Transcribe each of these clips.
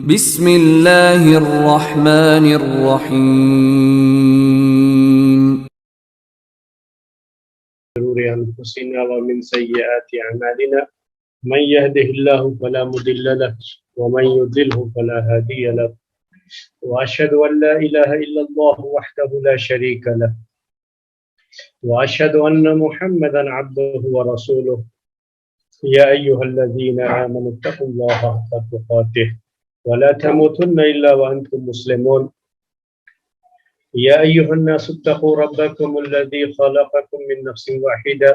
بسم اللہ الرحمن الرحیم شرور انفسنا ومن سیئات اعمالنا من يهده الله فلا مضل له ومن يضلل فلا هادي له واشهد ان لا اله الا الله وحده لا شريك له واشهد ان محمدا عبده ورسوله يا ايها الذين امنوا اتقوا الله حق تقاته ولا تموتن الا وانتم مسلمون يا أيها الناس اتقوا ربكم الذي خلقكم من نفس واحدة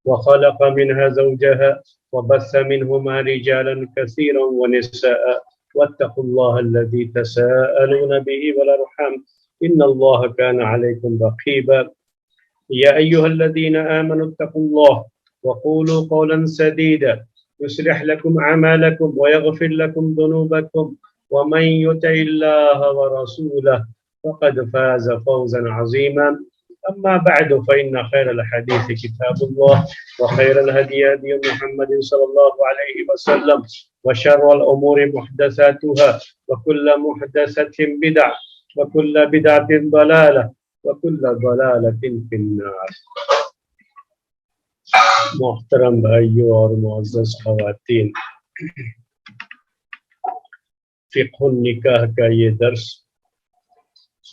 وخلق منها زوجها وبث منهما رجالا كثيرا ونساء واتقوا الله الذي تساءلون به والأرحام إن الله كان عليكم رقيبا يا أيها الذين آمنوا اتقوا الله وقولوا قولا سديدا يصلح لكم أعمالكم ويغفر لكم ذنوبكم ومن يطع الله ورسوله فقد فاز فوزا عظيما أما بعد فإن خير الحديث كتاب الله وخير الهدي هدي محمد صلى الله عليه وسلم وشر الأمور محدثاتها وكل محدثة بدعة وكل بدعة ضلالة وكل ضلالة في النار. محترم بھائیوں اور معزز خواتین، فقہ النکاح کا یہ درس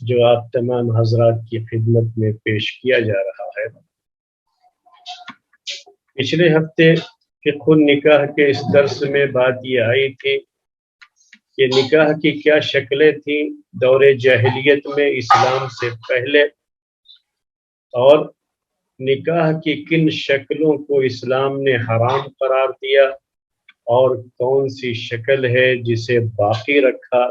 جو آپ تمام حضرات کی خدمت میں پیش کیا جا رہا ہے، پچھلے ہفتے فقہ النکاح کے اس درس میں بات یہ آئی تھی کہ نکاح کی کیا شکلیں تھیں دور جاہلیت میں اسلام سے پہلے، اور نکاح کی کن شکلوں کو اسلام نے حرام قرار دیا اور کون سی شکل ہے جسے باقی رکھا۔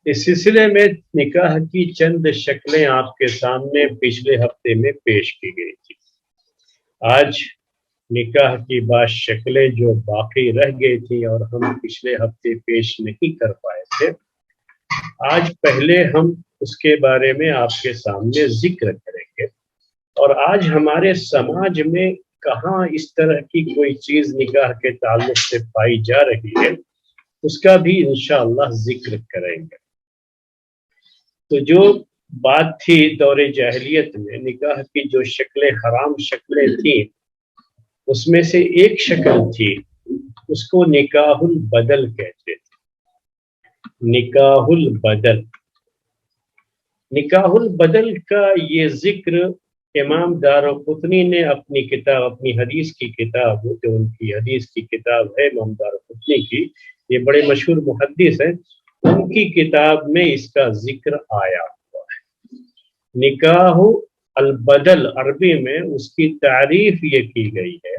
اس سلسلے میں نکاح کی چند شکلیں آپ کے سامنے پچھلے ہفتے میں پیش کی گئی تھی۔ آج نکاح کی بعض شکلیں جو باقی رہ گئی تھیں اور ہم پچھلے ہفتے پیش نہیں کر پائے تھے، آج پہلے ہم اس کے بارے میں آپ کے سامنے ذکر کریں گے، اور آج ہمارے سماج میں کہاں اس طرح کی کوئی چیز نکاح کے تعلق سے پائی جا رہی ہے اس کا بھی انشاءاللہ ذکر کریں گے۔ تو جو بات تھی دور جاہلیت میں نکاح کی جو شکلیں حرام شکلیں تھیں، اس میں سے ایک شکل تھی، اس کو نکاح البدل کہتے تھے۔ نکاح البدل، نکاح البدل کا یہ ذکر امام دارقطنی نے اپنی کتاب، اپنی حدیث کی کتاب، جو ان کی حدیث کی کتاب ہے امام دارقطنی کی، یہ بڑے مشہور محدث ہیں، ان کی کتاب میں اس کا ذکر آیا ہوا ہے۔ نکاح البدل عربی میں اس کی تعریف یہ کی گئی ہے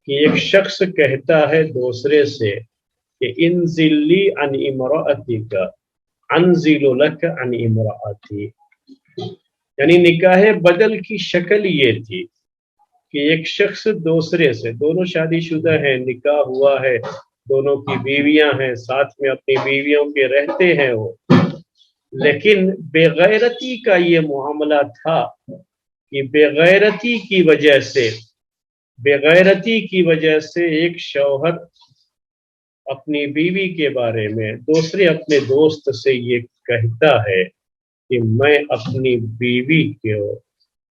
کہ ایک شخص کہتا ہے دوسرے سے کہ انزل لی عن امرأتک انزل لک عن امرأتی، یعنی نکاح بدل کی شکل یہ تھی کہ ایک شخص دوسرے سے، دونوں شادی شدہ ہیں، نکاح ہوا ہے، دونوں کی بیویاں ہیں، ساتھ میں اپنی بیویوں کے رہتے ہیں وہ، لیکن بے غیرتی کا یہ معاملہ تھا کہ بے غیرتی کی وجہ سے ایک شوہر اپنی بیوی کے بارے میں دوسرے اپنے دوست سے یہ کہتا ہے کہ میں اپنی بیوی کو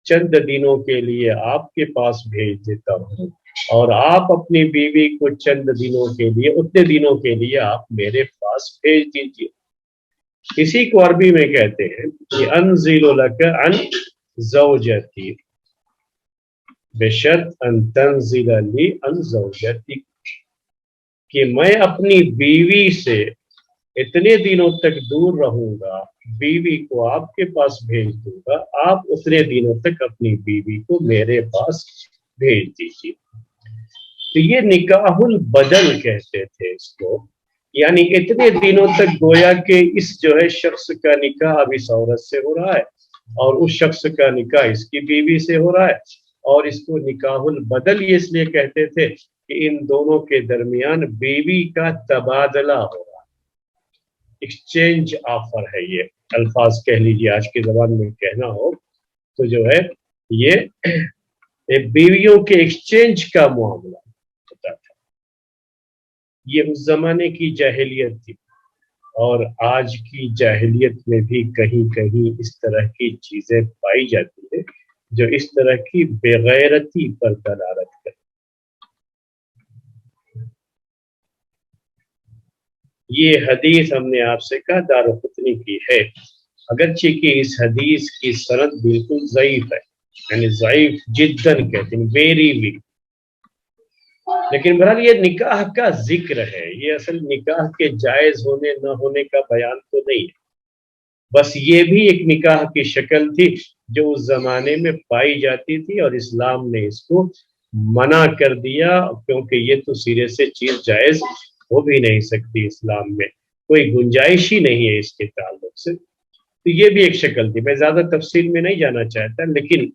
چند دنوں کے لیے آپ کے پاس بھیج دیتا ہوں اور آپ اپنی بیوی کو چند دنوں کے لیے، اتنے دنوں کے لیے آپ میرے پاس بھیج دیجیے۔ اسی کو عربی میں کہتے ہیں کہ انزل لک عن زوجتی بشرط ان تنزل لی عن زوجتی، کہ میں اپنی بیوی سے اتنے دنوں تک دور رہوں گا، بیوی کو آپ کے پاس بھیج دوں گا، آپ اتنے دنوں تک اپنی بیوی کو میرے پاس بھیج دیجیے۔ تو یہ نکاح البدل کہتے تھے اس کو، یعنی اتنے دنوں تک گویا کہ اس جو ہے شخص کا نکاح اب اس عورت سے ہو رہا ہے اور اس شخص کا نکاح اس کی بیوی سے ہو رہا ہے، اور اس کو نکاح البدل یہ اس لیے کہتے تھے کہ ان دونوں کے درمیان بیوی کا تبادلہ ہو رہا ہے، ایکسچینج آفر ہے، یہ الفاظ کہہ لیجیے، آج کی زبان میں کہنا ہو تو جو ہے یہ بیویوں کے ایکسچینج کا معاملہ ہوتا تھا۔ یہ اس زمانے کی جاہلیت تھی، اور آج کی جاہلیت میں بھی کہیں کہیں اس طرح کی چیزیں پائی جاتی ہیں جو اس طرح کی بےغیرتی پر دلالت کرتی۔ یہ حدیث ہم نے آپ سے کہا دارقطنی کی ہے، اگرچہ کہ اس حدیث کی سند بالکل ضعیف ہے، یعنی ضعیف جداً کہتے ہیں، ویری ویک، لیکن بہرحال یہ نکاح کا ذکر ہے، یہ اصل نکاح کے جائز ہونے نہ ہونے کا بیان تو نہیں ہے، بس یہ بھی ایک نکاح کی شکل تھی جو اس زمانے میں پائی جاتی تھی، اور اسلام نے اس کو منع کر دیا، کیونکہ یہ تو سرے سے چیز جائز ہو بھی نہیں سکتی، اسلام میں کوئی گنجائش ہی نہیں ہے اس کے تعلق سے۔ تو یہ بھی ایک شکل تھی، میں زیادہ تفصیل میں نہیں جانا چاہتا، لیکن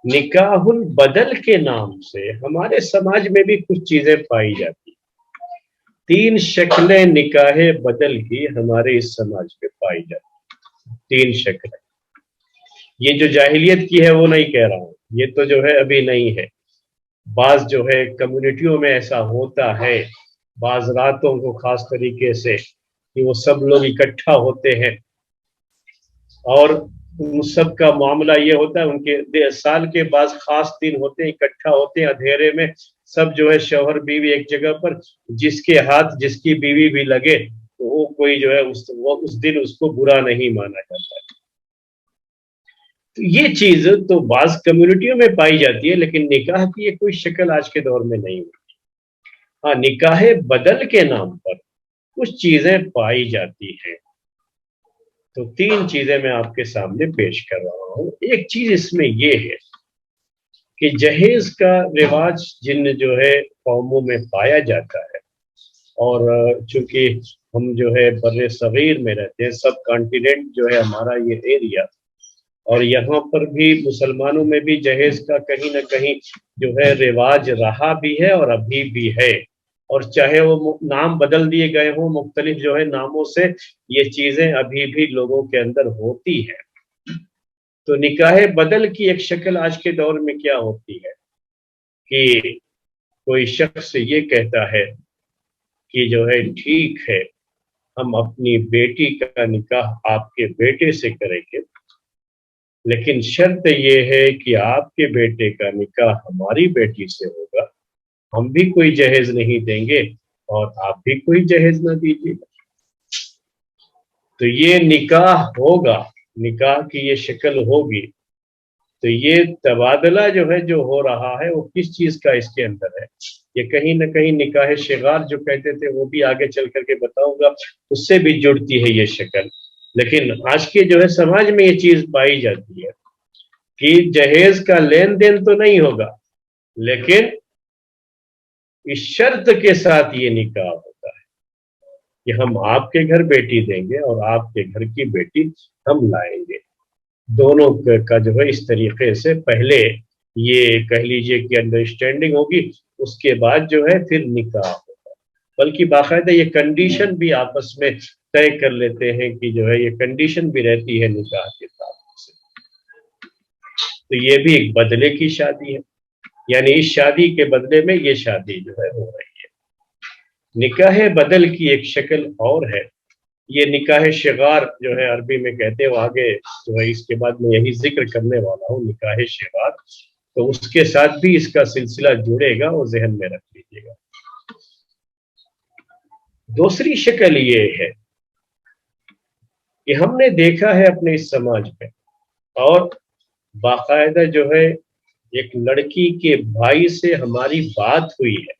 نکاح البدل کے نام سے ہمارے سماج میں بھی کچھ چیزیں پائی جاتی، 3 شکلیں نکاح بدل کی ہمارے اس سماج میں پائی جاتی، 3 شکلیں۔ یہ جو جاہلیت کی ہے وہ نہیں کہہ رہا ہوں، یہ تو جو ہے ابھی نہیں ہے، بعض جو ہے کمیونٹیوں میں ایسا ہوتا ہے، بعض راتوں کو خاص طریقے سے کہ وہ سب لوگ اکٹھا ہوتے ہیں، اور ان سب کا معاملہ یہ ہوتا ہے، ان کے سال کے بعض خاص دن ہوتے ہیں، اکٹھا ہوتے ہیں اندھیرے میں، سب جو ہے شوہر بیوی ایک جگہ پر، جس کے ہاتھ جس کی بیوی بھی لگے تو وہ کوئی جو ہے اس دن اس کو برا نہیں مانا جاتا ہے۔ تو یہ چیز تو بعض کمیونٹیوں میں پائی جاتی ہے، لیکن نکاح کی یہ کوئی شکل آج کے دور میں نہیں ہوتی۔ ہاں، نکاح بدل کے نام پر کچھ چیزیں پائی جاتی ہیں، تو 3 چیزیں میں آپ کے سامنے پیش کر رہا ہوں۔ ایک چیز اس میں یہ ہے کہ جہیز کا رواج جن جو ہے قوموں میں پایا جاتا ہے، اور چونکہ ہم جو ہے بر صغیر میں رہتے ہیں، سب کانٹیننٹ جو ہے ہمارا یہ ایریا، اور یہاں پر بھی مسلمانوں میں بھی جہیز کا کہیں نہ کہیں جو ہے رواج رہا بھی ہے اور ابھی بھی ہے، اور چاہے وہ نام بدل دیے گئے ہوں، مختلف جو ہے ناموں سے، یہ چیزیں ابھی بھی لوگوں کے اندر ہوتی ہیں۔ تو نکاح بدل کی ایک شکل آج کے دور میں کیا ہوتی ہے کہ کوئی شخص یہ کہتا ہے کہ جو ہے ٹھیک ہے، ہم اپنی بیٹی کا نکاح آپ کے بیٹے سے کریں گے، لیکن شرط یہ ہے کہ آپ کے بیٹے کا نکاح ہماری بیٹی سے ہوگا، ہم بھی کوئی جہیز نہیں دیں گے اور آپ بھی کوئی جہیز نہ دیجیے گا۔ تو یہ نکاح ہوگا، نکاح کی یہ شکل ہوگی، تو یہ تبادلہ جو ہے جو ہو رہا ہے وہ کس چیز کا اس کے اندر ہے؟ یہ کہیں نہ کہیں نکاح شغار جو کہتے تھے، وہ بھی آگے چل کر کے بتاؤں گا، اس سے بھی جڑتی ہے یہ شکل، لیکن آج کے جو ہے سماج میں یہ چیز پائی جاتی ہے کہ جہیز کا لین دین تو نہیں ہوگا، لیکن اس شرط کے ساتھ یہ نکاح ہوتا ہے کہ ہم آپ کے گھر بیٹی دیں گے اور آپ کے گھر کی بیٹی ہم لائیں گے، دونوں کا جو ہے اس طریقے سے پہلے یہ کہہ لیجئے کہ انڈرسٹینڈنگ ہوگی، اس کے بعد جو ہے پھر نکاح ہوگا، بلکہ باقاعدہ یہ کنڈیشن بھی آپس میں طے کر لیتے ہیں کہ جو ہے یہ کنڈیشن بھی رہتی ہے نکاح کے تعلق سے۔ تو یہ بھی ایک بدلے کی شادی ہے، یعنی اس شادی کے بدلے میں یہ شادی جو ہے ہو رہی ہے۔ نکاح بدل کی ایک شکل اور ہے، یہ نکاح شغار جو ہے عربی میں کہتے ہیں، وہ آگے جو ہے اس کے بعد میں یہی ذکر کرنے والا ہوں، نکاح شغار، تو اس کے ساتھ بھی اس کا سلسلہ جڑے گا، وہ ذہن میں رکھ لیجیے گا۔ دوسری شکل یہ ہے کہ ہم نے دیکھا ہے اپنے اس سماج میں، اور باقاعدہ جو ہے ایک لڑکی کے بھائی سے ہماری بات ہوئی ہے،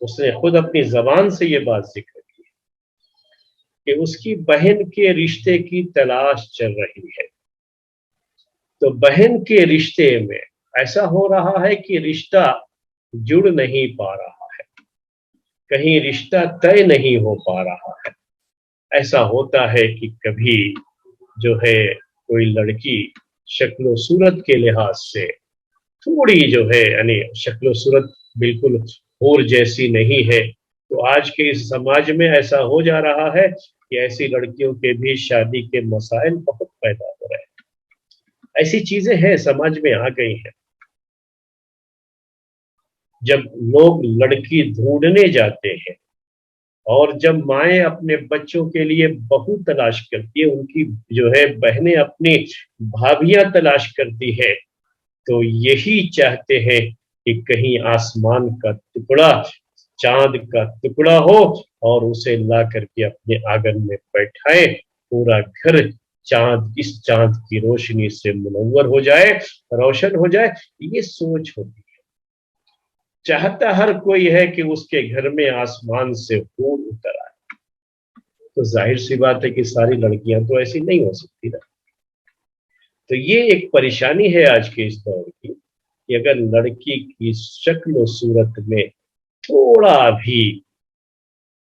اس نے خود اپنی زبان سے یہ بات ذکر کی کہ اس کی بہن کے رشتے کی تلاش چل رہی ہے، تو بہن کے رشتے میں ایسا ہو رہا ہے کہ رشتہ جڑ نہیں پا رہا ہے، کہیں رشتہ طے نہیں ہو پا رہا ہے۔ ایسا ہوتا ہے کہ کبھی جو ہے کوئی لڑکی شکل و صورت کے لحاظ سے تھوڑی جو ہے، یعنی شکل و صورت بالکل حور جیسی نہیں ہے، تو آج کے اس سماج میں ایسا ہو جا رہا ہے کہ ایسی لڑکیوں کے بھی شادی کے مسائل بہت پیدا ہو رہے ہیں، ایسی چیزیں ہیں سماج میں آ گئی ہیں۔ جب لوگ لڑکی ڈھونڈنے جاتے ہیں اور جب مائیں اپنے بچوں کے لیے بہو تلاش کرتی ہے، ان کی جو ہے بہنیں اپنی بھابیاں تلاش کرتی ہے، تو یہی چاہتے ہیں کہ کہیں آسمان کا ٹکڑا، چاند کا ٹکڑا ہو اور اسے لا کر کے اپنے آنگن میں بیٹھائے، پورا گھر چاند کی روشنی سے منور ہو جائے، روشن ہو جائے۔ یہ سوچ ہوتی ہے، چاہتا ہر کوئی ہے کہ اس کے گھر میں آسمان سے پھول اتر آئے۔ تو ظاہر سی بات ہے کہ ساری لڑکیاں تو ایسی نہیں ہو سکتی نا۔ تو یہ ایک پریشانی ہے آج کے اس دور کی، کہ اگر لڑکی کی شکل و صورت میں تھوڑا بھی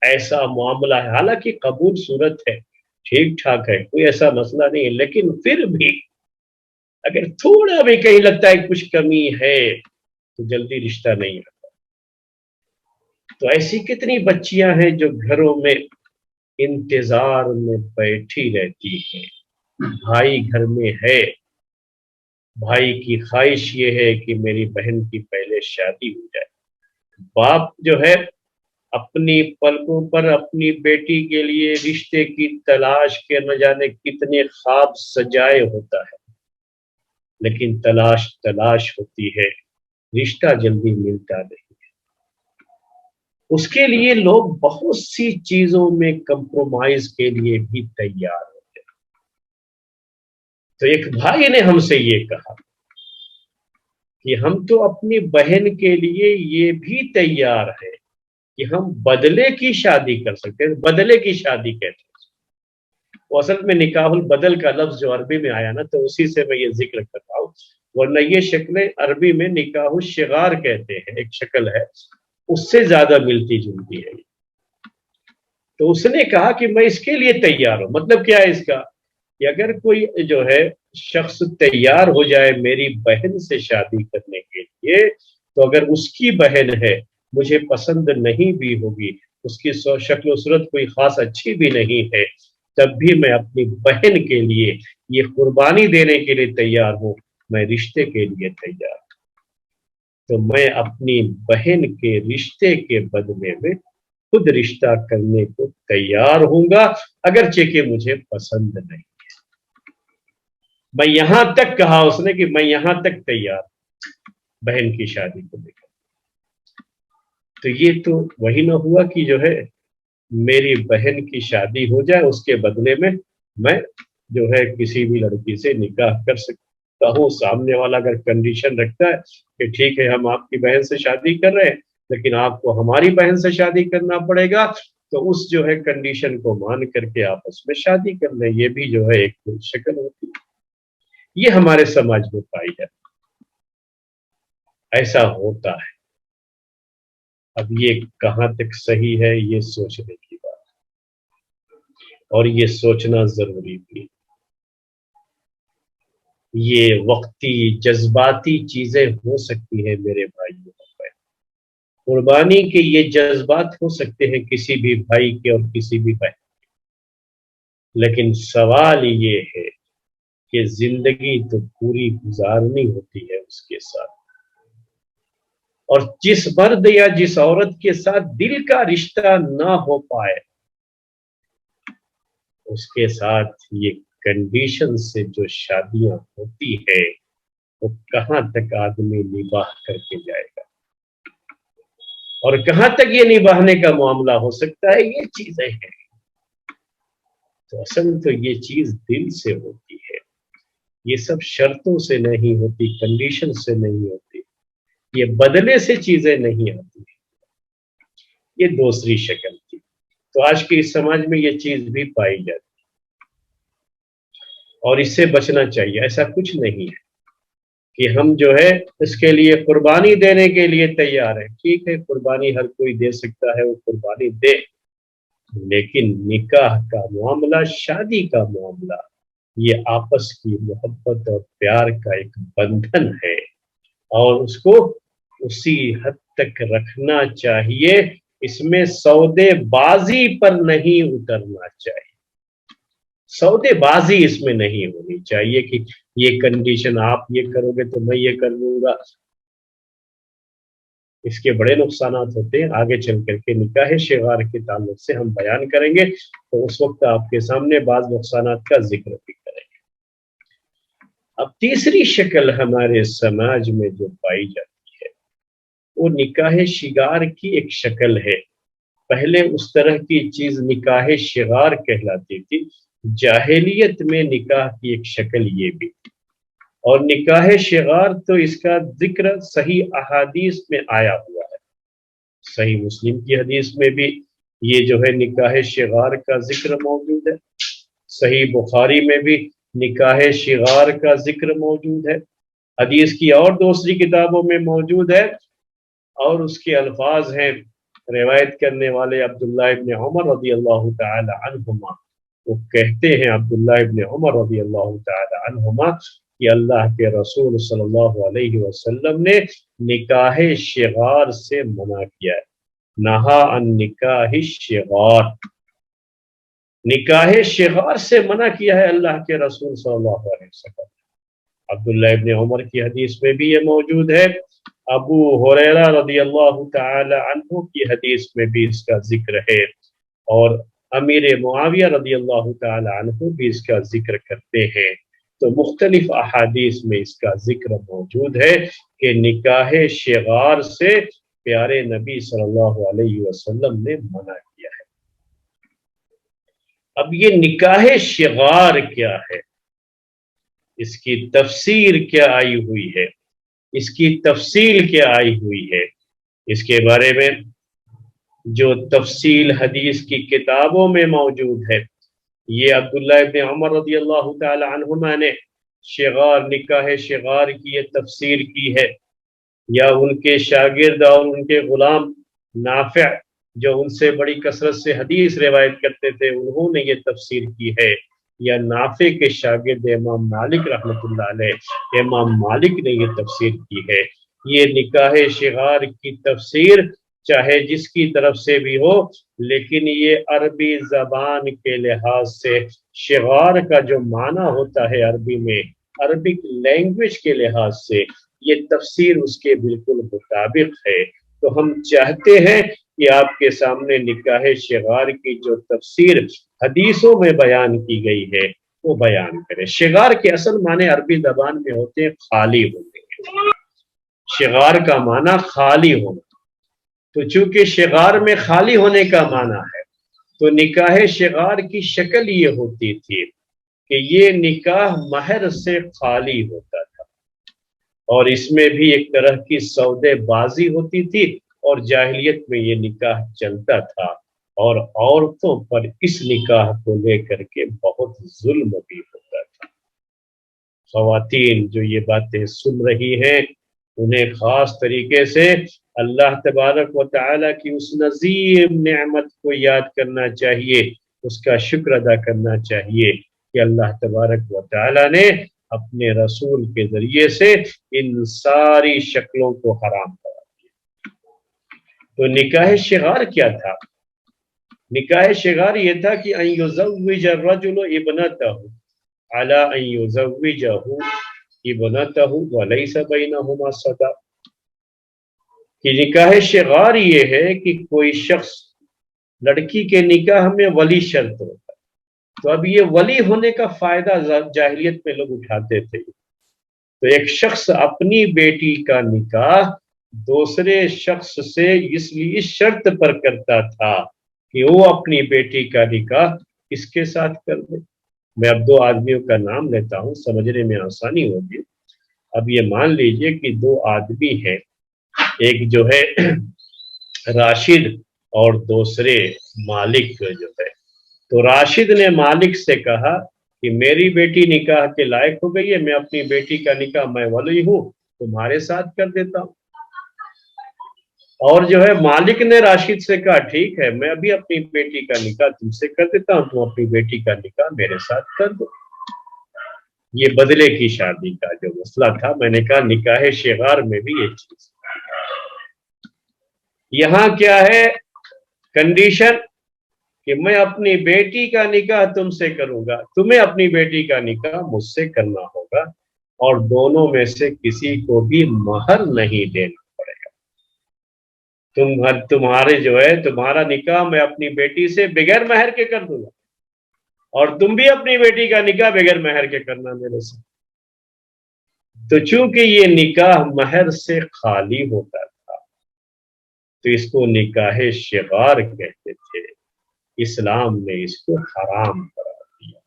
ایسا معاملہ ہے، حالانکہ قبول صورت ہے، ٹھیک ٹھاک ہے، کوئی ایسا مسئلہ نہیں ہے، لیکن پھر بھی اگر تھوڑا بھی کہیں لگتا ہے کچھ کمی ہے تو جلدی رشتہ نہیں آتا۔ تو ایسی کتنی بچیاں ہیں جو گھروں میں انتظار میں بیٹھی رہتی ہیں، بھائی گھر میں ہے، بھائی کی خواہش یہ ہے کہ میری بہن کی پہلے شادی ہو جائے، باپ جو ہے اپنی پلکوں پر اپنی بیٹی کے لیے رشتے کی تلاش کے نہ جانے کتنے خواب سجائے ہوتا ہے، لیکن تلاش ہوتی ہے، رشتہ جلدی ملتا نہیں۔ اس کے لیے لوگ بہت سی چیزوں میں کمپرومائز کے لیے بھی تیار ہوتے ہیں۔ تو ایک بھائی نے ہم سے یہ کہا کہ ہم تو اپنی بہن کے لیے یہ بھی تیار ہے کہ ہم بدلے کی شادی کر سکتے ہیں۔ بدلے کی شادی کہتے ہیں وہ اصل میں نکاح البدل کا لفظ جو عربی میں آیا نا، تو اسی سے میں یہ ذکر کر رہا ہوں، ورنہ یہ شکلیں عربی میں نکاح الشغار کہتے ہیں، ایک شکل ہے، اس سے زیادہ ملتی جلتی ہے۔ تو اس نے کہا کہ میں اس کے لیے تیار ہوں۔ مطلب کیا ہے اس کا، کہ اگر کوئی جو ہے شخص تیار ہو جائے میری بہن سے شادی کرنے کے لیے، تو اگر اس کی بہن ہے، مجھے پسند نہیں بھی ہوگی، اس کی شکل و صورت کوئی خاص اچھی بھی نہیں ہے، تب بھی میں اپنی بہن کے لیے یہ قربانی دینے کے لیے تیار ہوں، میں رشتے کے لیے تیار ہوں۔ تو میں اپنی بہن کے رشتے کے بدلے میں خود رشتہ کرنے کو تیار ہوں گا، اگرچہ کہ مجھے پسند نہیں۔ میں یہاں تک کہا اس نے کہ میں یہاں تک تیار ہوں بہن کی شادی کو لے کر۔ تو یہ تو وہی نہ ہوا کہ جو ہے میری بہن کی شادی ہو جائے، اس کے بدلے میں جو ہے کسی بھی لڑکی سے نکاح کر سکتا ہوں۔ سامنے والا اگر کنڈیشن رکھتا ہے کہ ٹھیک ہے ہم آپ کی بہن سے شادی کر رہے ہیں، لیکن آپ کو ہماری بہن سے شادی کرنا پڑے گا، تو اس جو ہے کنڈیشن کو مان کر کے آپس میں شادی کر لیں، یہ بھی جو ہے ایک شکل ہوتی ہے۔ یہ ہمارے سماج میں پائی ہے، ایسا ہوتا ہے۔ اب یہ کہاں تک صحیح ہے، یہ سوچنے کی بات ہے، اور یہ سوچنا ضروری بھی۔ یہ وقتی جذباتی چیزیں ہو سکتی ہیں میرے بھائیوں، قربانی کے یہ جذبات ہو سکتے ہیں کسی بھی بھائی کے اور کسی بھی بہن کے، لیکن سوال یہ ہے کہ زندگی تو پوری گزارنی ہوتی ہے اس کے ساتھ، اور جس مرد یا جس عورت کے ساتھ دل کا رشتہ نہ ہو پائے، اس کے ساتھ یہ کنڈیشن سے جو شادیاں ہوتی ہے، وہ کہاں تک آدمی نباہ کر کے جائے گا، اور کہاں تک یہ نباہنے کا معاملہ ہو سکتا ہے، یہ چیزیں ہیں۔ تو اصل تو یہ چیز دل سے ہوتی ہے، یہ سب شرطوں سے نہیں ہوتی، کنڈیشن سے نہیں ہوتی، یہ بدلے سے چیزیں نہیں آتی، یہ دوسری شکل تھی۔ تو آج کے اس سماج میں یہ چیز بھی پائی جاتی ہے، اور اس سے بچنا چاہیے۔ ایسا کچھ نہیں ہے کہ ہم جو ہے اس کے لیے قربانی دینے کے لیے تیار ہیں، ٹھیک ہے قربانی ہر کوئی دے سکتا ہے، وہ قربانی دے، لیکن نکاح کا معاملہ، شادی کا معاملہ، یہ آپس کی محبت اور پیار کا ایک بندھن ہے، اور اس کو اسی حد تک رکھنا چاہیے، اس میں سودے بازی پر نہیں اترنا چاہیے، سودے بازی اس میں نہیں ہونی چاہیے کہ یہ کنڈیشن آپ یہ کرو گے تو میں یہ کر لوں گا۔ اس کے بڑے نقصانات ہوتے ہیں، آگے چل کر کے نکاح شغار کے تعلق سے ہم بیان کریں گے، تو اس وقت آپ کے سامنے بعض نقصانات کا ذکر بھی کریں گے۔ اب تیسری شکل ہمارے سماج میں جو پائی جاتی ہے وہ نکاح شغار کی ایک شکل ہے۔ پہلے اس طرح کی چیز نکاح شغار کہلاتی تھی، جاہلیت میں نکاح کی ایک شکل یہ بھی، اور نکاح شغار تو اس کا ذکر صحیح احادیث میں آیا ہوا ہے۔ صحیح مسلم کی حدیث میں بھی یہ جو ہے نکاح شغار کا ذکر موجود ہے، صحیح بخاری میں بھی نکاح شغار کا ذکر موجود ہے، حدیث کی اور دوسری کتابوں میں موجود ہے، اور اس کے الفاظ ہیں، روایت کرنے والے عبداللہ ابن عمر رضی اللہ تعالی عنہما، وہ کہتے ہیں عبداللہ ابن عمر رضی اللہ تعالی عنہما کہ اللہ کے رسول صلی اللہ علیہ وسلم نے نکاح شغار سے منع کیا ہے، نہا عن نکاح الشغار، نکاح شغار سے منع کیا ہے اللہ کے رسول صلی اللہ علیہ وسلم۔ عبداللہ ابن عمر کی حدیث میں بھی یہ موجود ہے، ابو ہریرہ رضی اللہ تعالی عنہ کی حدیث میں بھی اس کا ذکر ہے، اور امیر معاویہ رضی اللہ تعالی عنہ بھی اس کا ذکر کرتے ہیں۔ تو مختلف احادیث میں اس کا ذکر موجود ہے کہ نکاح شغار سے پیارے نبی صلی اللہ علیہ وسلم نے منع کیا ہے۔ اب یہ نکاح شغار کیا ہے، اس کی تفسیر کیا آئی ہوئی ہے، اس کی تفصیل کیا آئی ہوئی ہے، اس کے بارے میں جو تفصیل حدیث کی کتابوں میں موجود ہے، یہ عبداللہ ابن عمر رضی اللہ تعالی عنہما نے شغار، نکاح شغار کی یہ تفسیر کی ہے، یا ان کے شاگرد اور ان کے غلام نافع جو ان سے بڑی کثرت سے حدیث روایت کرتے تھے، انہوں نے یہ تفسیر کی ہے، یا نافع کے شاگرد امام مالک رحمۃ اللہ علیہ، امام مالک نے یہ تفسیر کی ہے۔ یہ نکاح شغار کی تفسیر چاہے جس کی طرف سے بھی ہو، لیکن یہ عربی زبان کے لحاظ سے شغار کا جو معنی ہوتا ہے عربی میں، عربک لینگویج کے لحاظ سے یہ تفسیر اس کے بالکل مطابق ہے۔ تو ہم چاہتے ہیں کہ آپ کے سامنے نکاح شغار کی جو تفسیر حدیثوں میں بیان کی گئی ہے وہ بیان کریں۔ شغار کے اصل معنی عربی زبان میں ہوتے ہیں خالی ہونے، شغار کا معنی خالی ہونا، تو چونکہ شغار میں خالی ہونے کا معنی ہے، تو نکاح شغار کی شکل یہ ہوتی تھی کہ یہ نکاح مہر سے خالی ہوتا تھا، اور اس میں بھی ایک طرح کی سودے بازی ہوتی تھی، اور جاہلیت میں یہ نکاح چلتا تھا، اور عورتوں پر اس نکاح کو لے کر کے بہت ظلم بھی ہوتا تھا۔ خواتین جو یہ باتیں سن رہی ہیں انہیں خاص طریقے سے اللہ تبارک و تعالیٰ کی اس نظیم نعمت کو یاد کرنا چاہیے، اس کا شکر ادا کرنا چاہیے کہ اللہ تبارک و تعالیٰ نے اپنے رسول کے ذریعے سے ان ساری شکلوں کو حرام کرا دیا۔ تو نکاح شغار کیا تھا؟ نکاح شغار یہ تھا کہ ان یزوج الرجل ابنته علی ان یزوجہ ابنته ولیس بینہما صداق، کہ نکاح شغار یہ ہے کہ کوئی شخص لڑکی کے نکاح میں ولی شرط ہوتا ہے، تو اب یہ ولی ہونے کا فائدہ جاہلیت میں لوگ اٹھاتے تھے، تو ایک شخص اپنی بیٹی کا نکاح دوسرے شخص سے اس لیے اس شرط پر کرتا تھا کہ وہ اپنی بیٹی کا نکاح اس کے ساتھ کر دے۔ میں اب دو آدمیوں کا نام لیتا ہوں، سمجھنے میں آسانی ہوگی۔ اب یہ مان لیجئے کہ دو آدمی ہیں، ایک جو ہے راشد اور دوسرے مالک جو ہے، تو راشد نے مالک سے کہا کہ میری بیٹی نکاح کے لائق ہو گئی ہے، میں اپنی بیٹی کا نکاح، میں ولی ہوں، تمہارے ساتھ کر دیتا ہوں۔ اور جو ہے مالک نے راشد سے کہا ٹھیک ہے، میں ابھی اپنی بیٹی کا نکاح تم سے کر دیتا ہوں، تم اپنی بیٹی کا نکاح میرے ساتھ کر دو۔ یہ بدلے کی شادی کا جو مسئلہ تھا، میں نے کہا نکاح شغار میں بھی یہ چیز۔ یہاں کیا ہے کنڈیشن کہ میں اپنی بیٹی کا نکاح تم سے کروں گا، تمہیں اپنی بیٹی کا نکاح مجھ سے کرنا ہوگا، اور دونوں میں سے کسی کو بھی مہر نہیں دینا پڑے گا۔ تمہارے جو ہے تمہارا نکاح میں اپنی بیٹی سے بغیر مہر کے کر دوں گا، اور تم بھی اپنی بیٹی کا نکاح بغیر مہر کے کرنا میرے سے۔ تو چونکہ یہ نکاح مہر سے خالی ہوتا تھا تو اس کو نکاح شغار کہتے تھے، اسلام نے اس کو حرام قرار دیا۔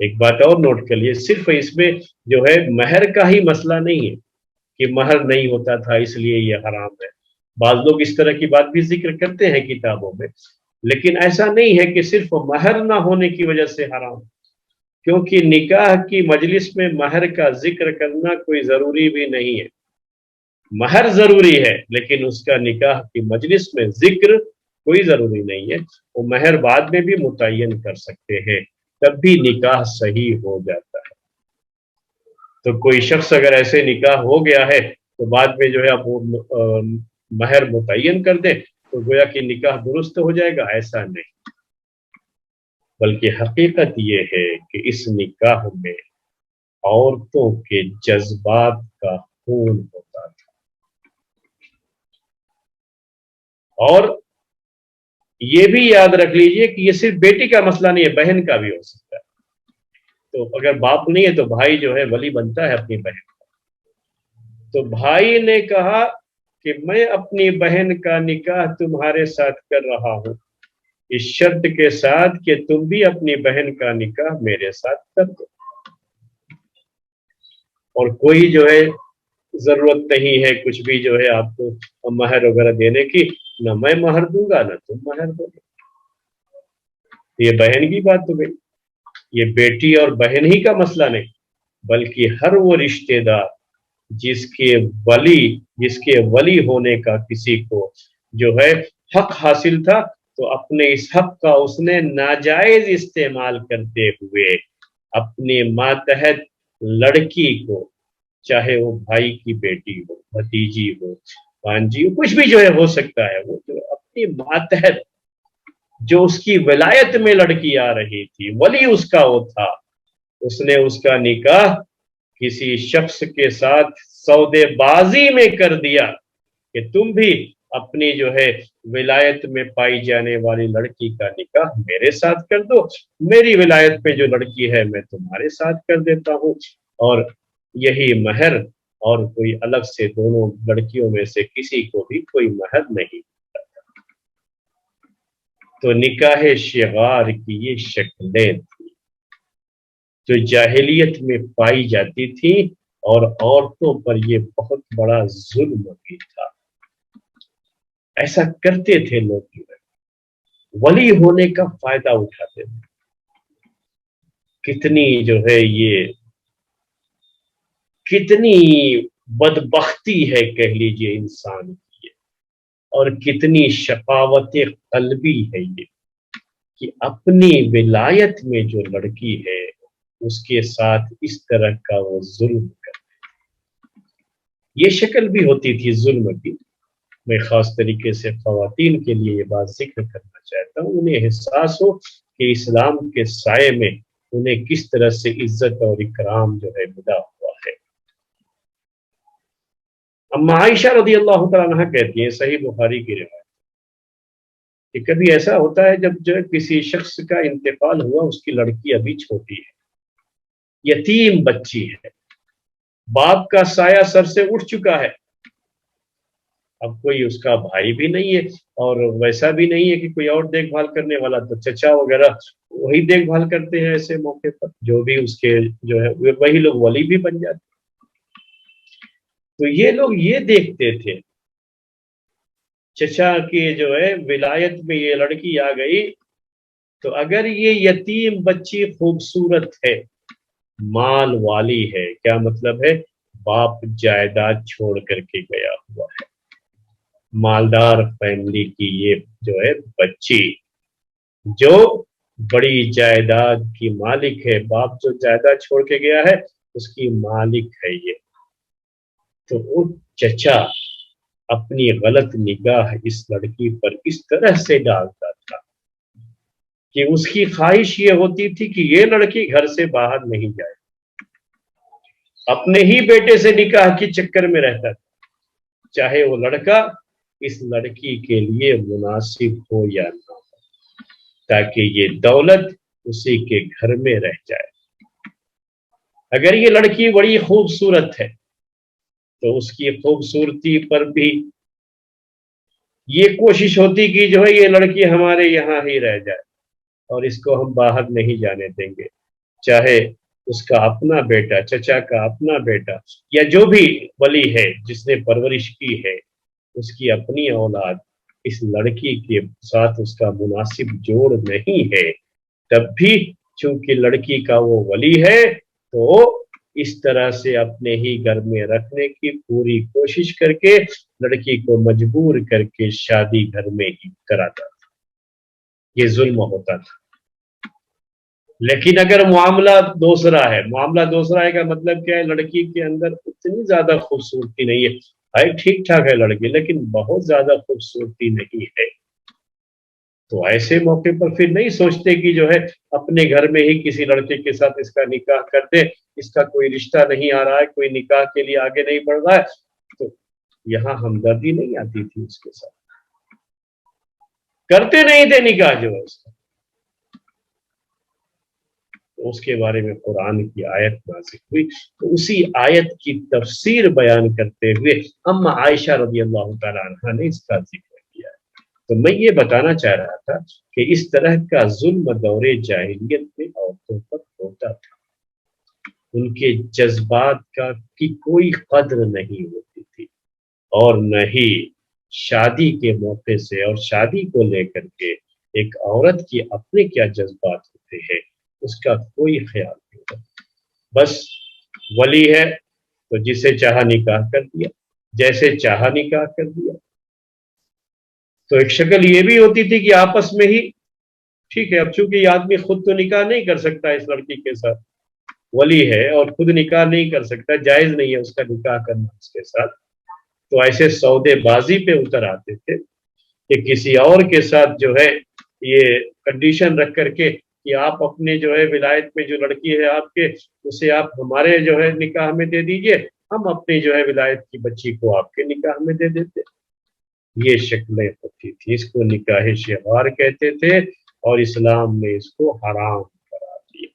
ایک بات اور نوٹ کر لیے، صرف اس میں جو ہے مہر کا ہی مسئلہ نہیں ہے کہ مہر نہیں ہوتا تھا اس لیے یہ حرام ہے، بعض لوگ اس طرح کی بات بھی ذکر کرتے ہیں کتابوں میں، لیکن ایسا نہیں ہے کہ صرف مہر نہ ہونے کی وجہ سے حرام، کیونکہ نکاح کی مجلس میں مہر کا ذکر کرنا کوئی ضروری بھی نہیں ہے۔ مہر ضروری ہے لیکن اس کا نکاح کی مجلس میں ذکر کوئی ضروری نہیں ہے، وہ مہر بعد میں بھی متعین کر سکتے ہیں، تب بھی نکاح صحیح ہو جاتا ہے۔ تو کوئی شخص اگر ایسے نکاح ہو گیا ہے تو بعد میں جو ہے اب وہ مہر متعین کر دے تو گویا کہ نکاح درست ہو جائے گا، ایسا نہیں، بلکہ حقیقت یہ ہے کہ اس نکاح میں عورتوں کے جذبات کا خون ہوتا تھا، اور یہ بھی یاد رکھ لیجئے کہ یہ صرف بیٹی کا مسئلہ نہیں ہے، بہن کا بھی ہو سکتا ہے۔ تو اگر باپ نہیں ہے تو بھائی جو ہے ولی بنتا ہے اپنی بہن کا۔ تو بھائی نے کہا کہ میں اپنی بہن کا نکاح تمہارے ساتھ کر رہا ہوں، اس شرط کے ساتھ کہ تم بھی اپنی بہن کا نکاح میرے ساتھ کر دو، اور کوئی جو ہے ضرورت نہیں ہے کچھ بھی جو ہے آپ کو مہر وغیرہ دینے کی، نہ میں مہر دوں گا نہ تم مہر دو گے۔ یہ بہن کی بات تو گئی، یہ بیٹی اور بہن ہی کا مسئلہ نہیں، بلکہ ہر وہ رشتہ دار جس کے ولی ہونے کا کسی کو جو ہے حق حاصل تھا، تو اپنے اس حق کا اس نے ناجائز استعمال کرتے ہوئے اپنے ماتحت لڑکی کو، چاہے وہ بھائی کی بیٹی ہو، بھتیجی ہو، بھانجی ہو، کچھ بھی جو ہے ہو سکتا ہے، وہ جو اپنی ماتحت جو اس کی ولایت میں لڑکی آ رہی تھی، ولی اس کا وہ تھا، اس نے اس کا نکاح کسی شخص کے ساتھ سودے بازی میں کر دیا کہ تم بھی اپنی جو ہے ولایت میں پائی جانے والی لڑکی کا نکاح میرے ساتھ کر دو، میری ولایت میں جو لڑکی ہے میں تمہارے ساتھ کر دیتا ہوں، اور یہی مہر، اور کوئی الگ سے دونوں لڑکیوں میں سے کسی کو بھی کوئی مہر نہیں۔ تو نکاح شغار کی یہ شکلیں تھیں جو جاہلیت میں پائی جاتی تھی، اور عورتوں پر یہ بہت بڑا ظلم بھی تھا، ایسا کرتے تھے لوگ، جو ہے ولی ہونے کا فائدہ اٹھاتے تھے۔ کتنی جو ہے یہ کتنی بدبختی ہے کہہ لیجئے انسان کی، اور کتنی شقاوت قلبی ہے یہ کہ اپنی ولایت میں جو لڑکی ہے اس کے ساتھ اس طرح کا وہ ظلم کرے۔ یہ شکل بھی ہوتی تھی ظلم کی۔ میں خاص طریقے سے خواتین کے لیے یہ بات ذکر کرنا چاہتا ہوں، انہیں احساس ہو کہ اسلام کے سائے میں انہیں کس طرح سے عزت اور اکرام جو ہے ملا ہوا ہے۔ اما عائشہ رضی اللہ تعالیٰ عنہ کہتی ہیں، صحیح بخاری کی روایت، کہ کبھی ایسا ہوتا ہے جب جو کسی شخص کا انتقال ہوا، اس کی لڑکی ابھی چھوٹی ہے، یتیم بچی ہے، باپ کا سایہ سر سے اٹھ چکا ہے، اب کوئی اس کا بھائی بھی نہیں ہے، اور ویسا بھی نہیں ہے کہ کوئی اور دیکھ بھال کرنے والا، تو چچا وغیرہ وہی دیکھ بھال کرتے ہیں ایسے موقع پر، جو بھی اس کے جو ہے وہی لوگ ولی بھی بن جاتے۔ تو یہ لوگ یہ دیکھتے تھے، چچا کی جو ہے ولایت میں یہ لڑکی آ گئی، تو اگر یہ یتیم بچی خوبصورت ہے، مال والی ہے، کیا مطلب ہے؟ باپ جائیداد چھوڑ کر کے گیا ہوا ہے، مالدار فیملی کی یہ جو ہے بچی، جو بڑی جائیداد کی مالک ہے، باپ جو جائیداد چھوڑ کے گیا ہے اس کی مالک ہے یہ، تو وہ چچا اپنی غلط نگاہ اس لڑکی پر اس طرح سے ڈالتا تھا کہ اس کی خواہش یہ ہوتی تھی کہ یہ لڑکی گھر سے باہر نہیں جائے، اپنے ہی بیٹے سے نکاح کے چکر میں رہتا تھا، چاہے وہ لڑکا اس لڑکی کے لیے مناسب ہو یا نہ ہو، تاکہ یہ دولت اسی کے گھر میں رہ جائے۔ اگر یہ لڑکی بڑی خوبصورت ہے تو اس کی خوبصورتی پر بھی یہ کوشش ہوتی کہ جو ہے یہ لڑکی ہمارے یہاں ہی رہ جائے اور اس کو ہم باہر نہیں جانے دیں گے، چاہے اس کا اپنا بیٹا، چچا کا اپنا بیٹا، یا جو بھی ولی ہے جس نے پرورش کی ہے، اس کی اپنی اولاد اس لڑکی کے ساتھ اس کا مناسب جوڑ نہیں ہے، تب بھی چونکہ لڑکی کا وہ ولی ہے تو اس طرح سے اپنے ہی گھر میں رکھنے کی پوری کوشش کر کے لڑکی کو مجبور کر کے شادی گھر میں ہی کراتا تھا۔ یہ ظلم ہوتا تھا۔ لیکن اگر معاملہ دوسرا ہے، معاملہ دوسرا ہے کا مطلب کیا ہے؟ لڑکی کے اندر اتنی زیادہ خوبصورتی نہیں ہے، ٹھیک ٹھاک ہے لڑکی لیکن بہت زیادہ خوبصورتی نہیں ہے، تو ایسے موقع پر پھر نہیں سوچتے کہ جو ہے اپنے گھر میں ہی کسی لڑکے کے ساتھ اس کا نکاح کر دے، اس کا کوئی رشتہ نہیں آ رہا ہے، کوئی نکاح کے لیے آگے نہیں بڑھ رہا ہے، تو یہاں ہمدردی نہیں آتی تھی اس کے ساتھ، کرتے نہیں تھے نکاح جو ہے اس کا۔ اس کے بارے میں قرآن کی آیت نازل ہوئی، تو اسی آیت کی تفسیر بیان کرتے ہوئے اما عائشہ رضی اللہ تعالی عنہ نے اس کا ذکر کیا ہے۔ تو میں یہ بتانا چاہ رہا تھا کہ اس طرح کا ظلم دور جاہلیت میں عورتوں پر ہوتا تھا، ان کے جذبات کی کوئی قدر نہیں ہوتی تھی، اور نہ ہی شادی کے موقع سے اور شادی کو لے کر کے ایک عورت کی اپنے کیا جذبات ہوتے ہیں اس کا کوئی خیال نہیں ہوتا۔ بس ولی ہے تو جسے چاہا نکاح کر دیا، جیسے چاہا نکاح کر دیا۔ تو ایک شکل یہ بھی ہوتی تھی کہ آپس میں ہی ٹھیک ہے، اب چونکہ یہ آدمی خود تو نکاح نہیں کر سکتا اس لڑکی کے ساتھ، ولی ہے اور خود نکاح نہیں کر سکتا، جائز نہیں ہے اس کا نکاح کرنا اس کے ساتھ، تو ایسے سودے بازی پہ اتر آتے تھے کہ کسی اور کے ساتھ جو ہے یہ کنڈیشن رکھ کر کے کہ آپ اپنے جو ہے ولایت میں جو لڑکی ہے آپ کے، اسے آپ ہمارے جو ہے نکاح میں دے دیجئے، ہم اپنی جو ہے ولایت کی بچی کو آپ کے نکاح میں دے دیتے۔ یہ شکلیں ہوتی تھی، اس کو نکاح شغار کہتے تھے اور اسلام نے اس کو حرام قرار دیا۔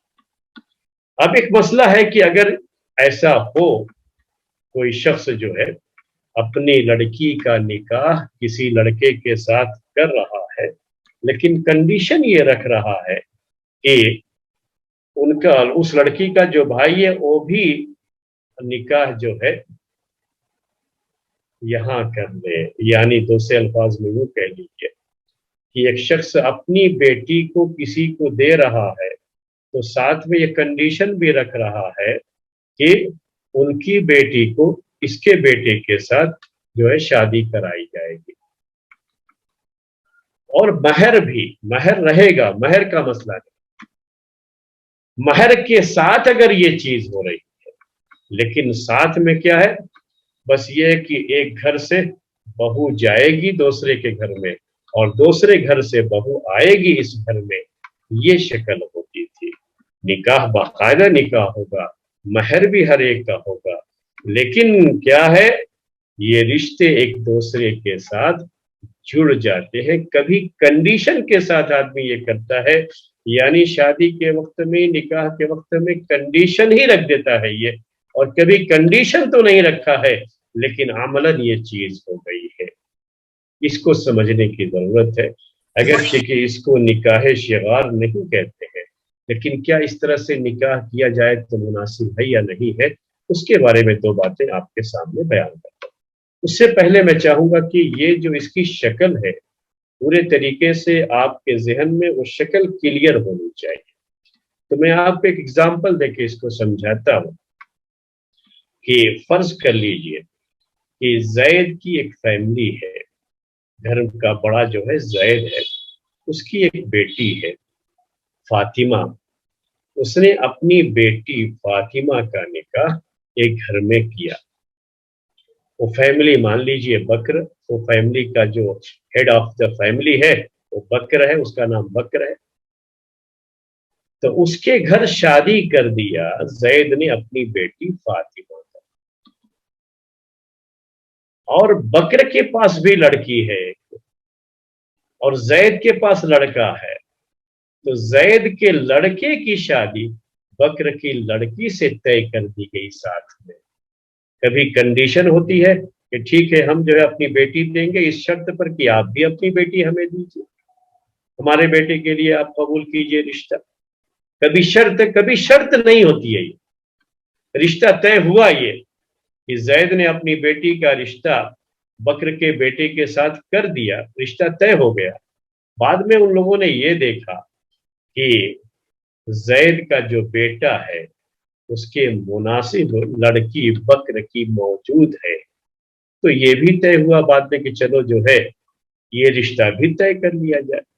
اب ایک مسئلہ ہے کہ اگر ایسا ہو، کوئی شخص جو ہے اپنی لڑکی کا نکاح کسی لڑکے کے ساتھ کر رہا ہے لیکن کنڈیشن یہ رکھ رہا ہے کہ ان کا اس لڑکی کا جو بھائی ہے وہ بھی نکاح جو ہے یہاں کر لے، یعنی دوسرے الفاظ میں وہ کہہ لیجیے کہ ایک شخص اپنی بیٹی کو کسی کو دے رہا ہے تو ساتھ میں یہ کنڈیشن بھی رکھ رہا ہے کہ ان کی بیٹی کو اس کے بیٹے کے ساتھ جو ہے شادی کرائی جائے گی، اور مہر بھی، مہر رہے گا، مہر کا مسئلہ نہیں، مہر کے ساتھ اگر یہ چیز ہو رہی ہے، لیکن ساتھ میں کیا ہے؟ بس یہ کہ ایک گھر سے بہو جائے گی دوسرے کے گھر میں اور دوسرے گھر سے بہو آئے گی اس گھر میں، یہ شکل ہوتی تھی۔ نکاح باقاعدہ نکاح ہوگا، مہر بھی ہر ایک کا ہوگا، لیکن کیا ہے، یہ رشتے ایک دوسرے کے ساتھ جڑ جاتے ہیں۔ کبھی کنڈیشن کے ساتھ آدمی یہ کرتا ہے، یعنی شادی کے وقت میں، نکاح کے وقت میں کنڈیشن ہی رکھ دیتا ہے یہ، اور کبھی کنڈیشن تو نہیں رکھا ہے لیکن عملاً یہ چیز ہو گئی ہے۔ اس کو سمجھنے کی ضرورت ہے، اگرچہ کہ اس کو نکاح شغار نہیں کہتے ہیں، لیکن کیا اس طرح سے نکاح کیا جائے تو مناسب ہے یا نہیں ہے، اس کے بارے میں دو باتیں آپ کے سامنے بیان کرتا ہوں۔ اس سے پہلے میں چاہوں گا کہ یہ جو اس کی شکل ہے پورے طریقے سے آپ کے ذہن میں وہ شکل کلیئر ہونی چاہیے۔ تو میں آپ کو ایک ایگزامپل دے کے اس کو سمجھاتا ہوں کہ فرض کر لیجئے کہ زید کی ایک فیملی ہے، گھر کا بڑا جو ہے زید ہے، اس کی ایک بیٹی ہے فاطمہ، اس نے اپنی بیٹی فاطمہ کا نکاح ایک گھر میں کیا۔ وہ فیملی مان لیجئے بکر، وہ فیملی کا جو ہیڈ آف دا فیملی ہے وہ بکر ہے، اس کا نام بکر ہے۔ تو اس کے گھر شادی کر دیا زید نے اپنی بیٹی فاطمہ کا، اور بکر کے پاس بھی لڑکی ہے اور زید کے پاس لڑکا ہے، تو زید کے لڑکے کی شادی بکر کی لڑکی سے طے کر دی گئی ساتھ میں۔ کبھی کنڈیشن ہوتی ہے کہ ٹھیک ہے ہم جو ہے اپنی بیٹی دیں گے اس شرط پر کہ آپ بھی اپنی بیٹی ہمیں دیجیے، ہمارے بیٹے کے لیے آپ قبول کیجئے رشتہ۔ کبھی شرط نہیں ہوتی ہے، یہ رشتہ طے ہوا، یہ کہ زید نے اپنی بیٹی کا رشتہ بکر کے بیٹے کے ساتھ کر دیا، رشتہ طے ہو گیا۔ بعد میں ان لوگوں نے یہ دیکھا کہ زید کا جو بیٹا ہے اس کے مناسب لڑکی بکر کی موجود ہے، تو یہ بھی طے ہوا بعد میں کہ چلو جو ہے یہ رشتہ بھی طے کر لیا جائے۔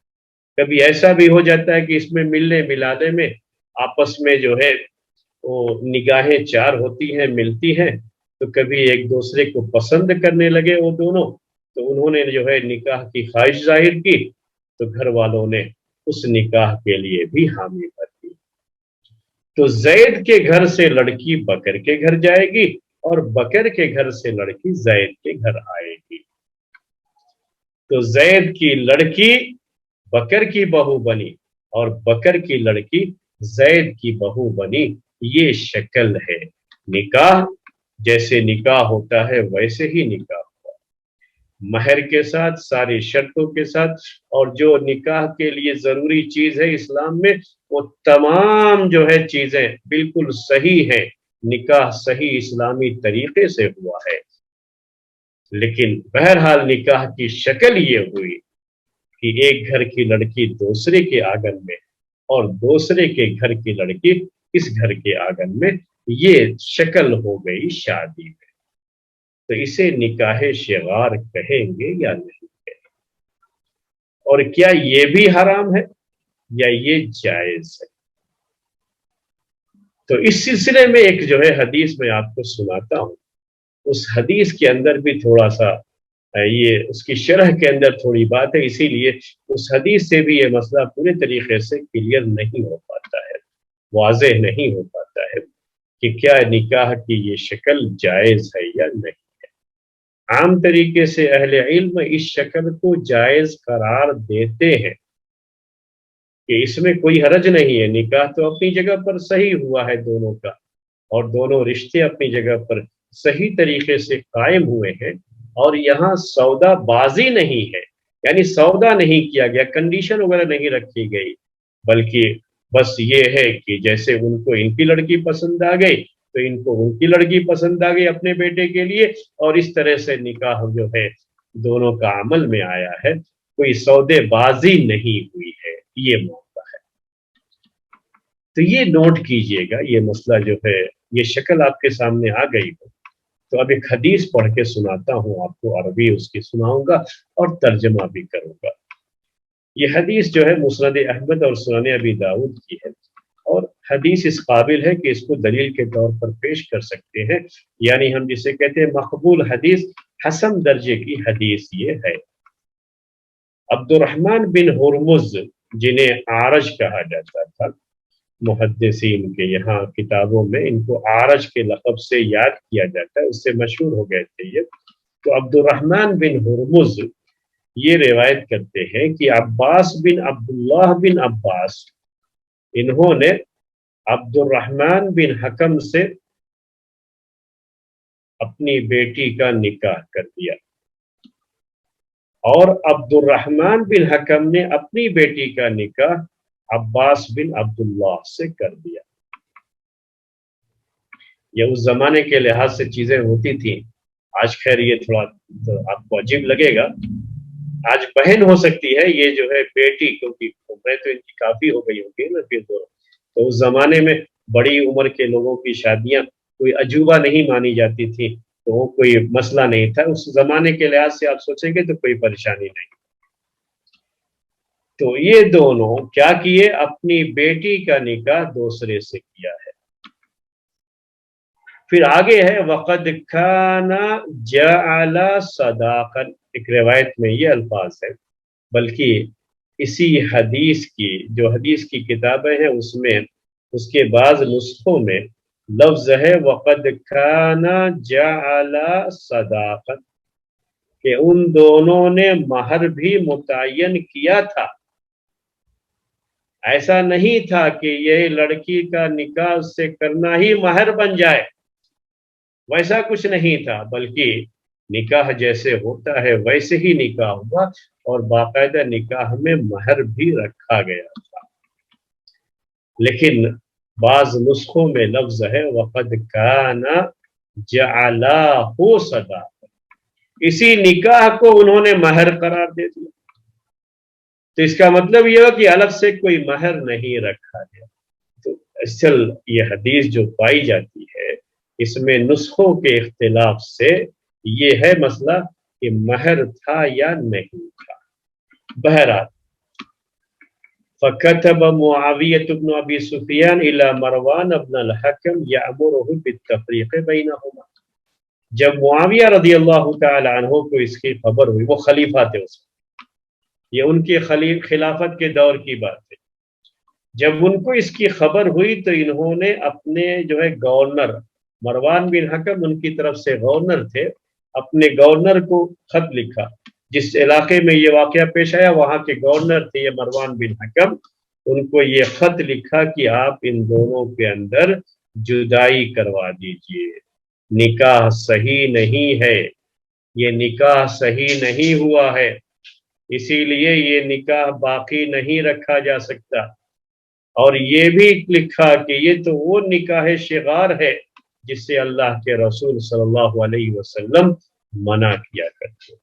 کبھی ایسا بھی ہو جاتا ہے کہ اس میں ملنے ملانے میں آپس میں جو ہے وہ نگاہیں چار ہوتی ہیں، ملتی ہیں، تو کبھی ایک دوسرے کو پسند کرنے لگے وہ دونوں، تو انہوں نے جو ہے نکاح کی خواہش ظاہر کی، تو گھر والوں نے اس نکاح کے لیے بھی حامی بھر دی۔ تو زید کے گھر سے لڑکی بکر کے گھر جائے گی اور بکر کے گھر سے لڑکی زید کے گھر آئے گی۔ تو زید کی لڑکی بکر کی بہو بنی اور بکر کی لڑکی زید کی بہو بنی، یہ شکل ہے نکاح۔ جیسے نکاح ہوتا ہے ویسے ہی نکاح ہوا، مہر کے ساتھ، ساری شرطوں کے ساتھ، اور جو نکاح کے لیے ضروری چیز ہے اسلام میں وہ تمام جو ہے چیزیں بالکل صحیح ہیں، نکاح صحیح اسلامی طریقے سے ہوا ہے۔ لیکن بہرحال نکاح کی شکل یہ ہوئی کہ ایک گھر کی لڑکی دوسرے کے آنگن میں اور دوسرے کے گھر کی لڑکی اس گھر کے آنگن میں، یہ شکل ہو گئی شادی میں۔ تو اسے نکاح شغار کہیں گے یا نہیں کہیں گے؟ اور کیا یہ بھی حرام ہے یا یہ جائز ہے؟ تو اس سلسلے میں ایک جو ہے حدیث میں آپ کو سناتا ہوں، اس حدیث کے اندر بھی تھوڑا سا یہ اس کی شرح کے اندر تھوڑی بات ہے، اسی لیے اس حدیث سے بھی یہ مسئلہ پورے طریقے سے کلیئر نہیں ہو پاتا ہے، واضح نہیں ہو پاتا ہے کہ کیا نکاح کی یہ شکل جائز ہے یا نہیں ہے۔ عام طریقے سے اہل علم اس شکل کو جائز قرار دیتے ہیں کہ اس میں کوئی حرج نہیں ہے، نکاح تو اپنی جگہ پر صحیح ہوا ہے دونوں کا، اور دونوں رشتے اپنی جگہ پر صحیح طریقے سے قائم ہوئے ہیں، اور یہاں سودا بازی نہیں ہے، یعنی سودا نہیں کیا گیا، کنڈیشن وغیرہ نہیں رکھی گئی، بلکہ بس یہ ہے کہ جیسے ان کو ان کی لڑکی پسند آ گئی تو ان کو ان کی لڑکی پسند آ گئی اپنے بیٹے کے لیے، اور اس طرح سے نکاح جو ہے دونوں کا عمل میں آیا ہے، کوئی سودے بازی نہیں ہوئی ہے، یہ معاملہ ہے۔ تو یہ نوٹ کیجئے گا، یہ مسئلہ جو ہے یہ شکل آپ کے سامنے آ گئی ہو تو اب ایک حدیث پڑھ کے سناتا ہوں آپ کو، عربی اس کی سناؤں گا اور ترجمہ بھی کروں گا۔ یہ حدیث جو ہے مسند احمد اور سنن ابی داؤد کی ہے، اور حدیث اس قابل ہے کہ اس کو دلیل کے طور پر پیش کر سکتے ہیں، یعنی ہم جسے کہتے ہیں مقبول حدیث، حسن درجے کی حدیث یہ ہے۔ عبد الرحمن بن ہرمز، جنہیں اعرج کہا جاتا تھا، محدثین کے یہاں کتابوں میں ان کو اعرج کے لقب سے یاد کیا جاتا ہے، اس سے مشہور ہو گئے تھے یہ۔ تو عبد الرحمن بن ہرمز یہ روایت کرتے ہیں کہ عباس بن عبداللہ بن عباس، انہوں نے عبد الرحمن بن حکم سے اپنی بیٹی کا نکاح کر دیا، اور عبد الرحمن بن حکم نے اپنی بیٹی کا نکاح عباس بن عبداللہ سے کر دیا۔ یہ اس زمانے کے لحاظ سے چیزیں ہوتی تھیں، آج خیر یہ تھوڑا تو آپ کو عجیب لگے گا، آج بہن ہو سکتی ہے، یہ جو ہے بیٹی، کیونکہ عمریں تو ان کی کافی ہو گئی ہوگی نا پھر تو اس زمانے میں بڑی عمر کے لوگوں کی شادیاں کوئی عجوبہ نہیں مانی جاتی تھی، تو وہ کوئی مسئلہ نہیں تھا اس زمانے کے لحاظ سے، آپ سوچیں گے تو کوئی پریشانی نہیں۔ تو یہ دونوں کیا کیے، اپنی بیٹی کا نکاح دوسرے سے کیا ہے۔ پھر آگے ہے وَقَدْ كَانَ جَعَلَ صَدَاقًا، ایک روایت میں یہ الفاظ ہے، بلکہ اسی حدیث کی جو حدیث کی کتابیں ہیں اس میں اس کے بعض نسخوں میں لفظ ہے وَقَدْ كَانَ جَعَلَ صَدَاقًا، کہ ان دونوں نے مہر بھی متعین کیا تھا. ایسا نہیں تھا کہ یہ لڑکی کا نکاح اس سے کرنا ہی مہر بن جائے، ویسا کچھ نہیں تھا، بلکہ نکاح جیسے ہوتا ہے ویسے ہی نکاح ہوا، اور باقاعدہ نکاح میں مہر بھی رکھا گیا تھا. لیکن بعض نسخوں میں لفظ ہے وَقَدْ كَانَ جَعَلَاهُ صَدَاقًا، اسی نکاح کو انہوں نے مہر قرار دے دیا. تو اس کا مطلب یہ ہو کہ الگ سے کوئی مہر نہیں رکھا گیا. تو اصل یہ حدیث جو پائی جاتی ہے اس میں نسخوں کے اختلاف سے یہ ہے مسئلہ کہ مہر تھا یا نہیں تھا. بہرحال فَكَتَبَ مُعَاوِيَةُ بْنُ أَبِي سُفْيَانَ إِلَى مَرْوَانَ بْنَ الْحَكَمِ يَأْمُرُهُ بِالتَّفْرِيقِ بَيْنَهُمَا. جب معاویہ رضی اللہ تعالی عنہ کو اس کی خبر ہوئی، وہ خلیفہ تھے اس وقت، یہ ان کے خلافت کے دور کی بات ہے. جب ان کو اس کی خبر ہوئی تو انہوں نے اپنے جو ہے گورنر، مروان بن حکم ان کی طرف سے گورنر تھے، اپنے گورنر کو خط لکھا. جس علاقے میں یہ واقعہ پیش آیا وہاں کے گورنر تھے یہ مروان بن حکم، ان کو یہ خط لکھا کہ آپ ان دونوں کے اندر جدائی کروا دیجئے، نکاح صحیح نہیں ہے، یہ نکاح صحیح نہیں ہوا ہے، اسی لیے یہ نکاح باقی نہیں رکھا جا سکتا. اور یہ بھی لکھا کہ یہ تو وہ نکاح شغار ہے جس سے اللہ کے رسول صلی اللہ علیہ وسلم منع کیا کرتے.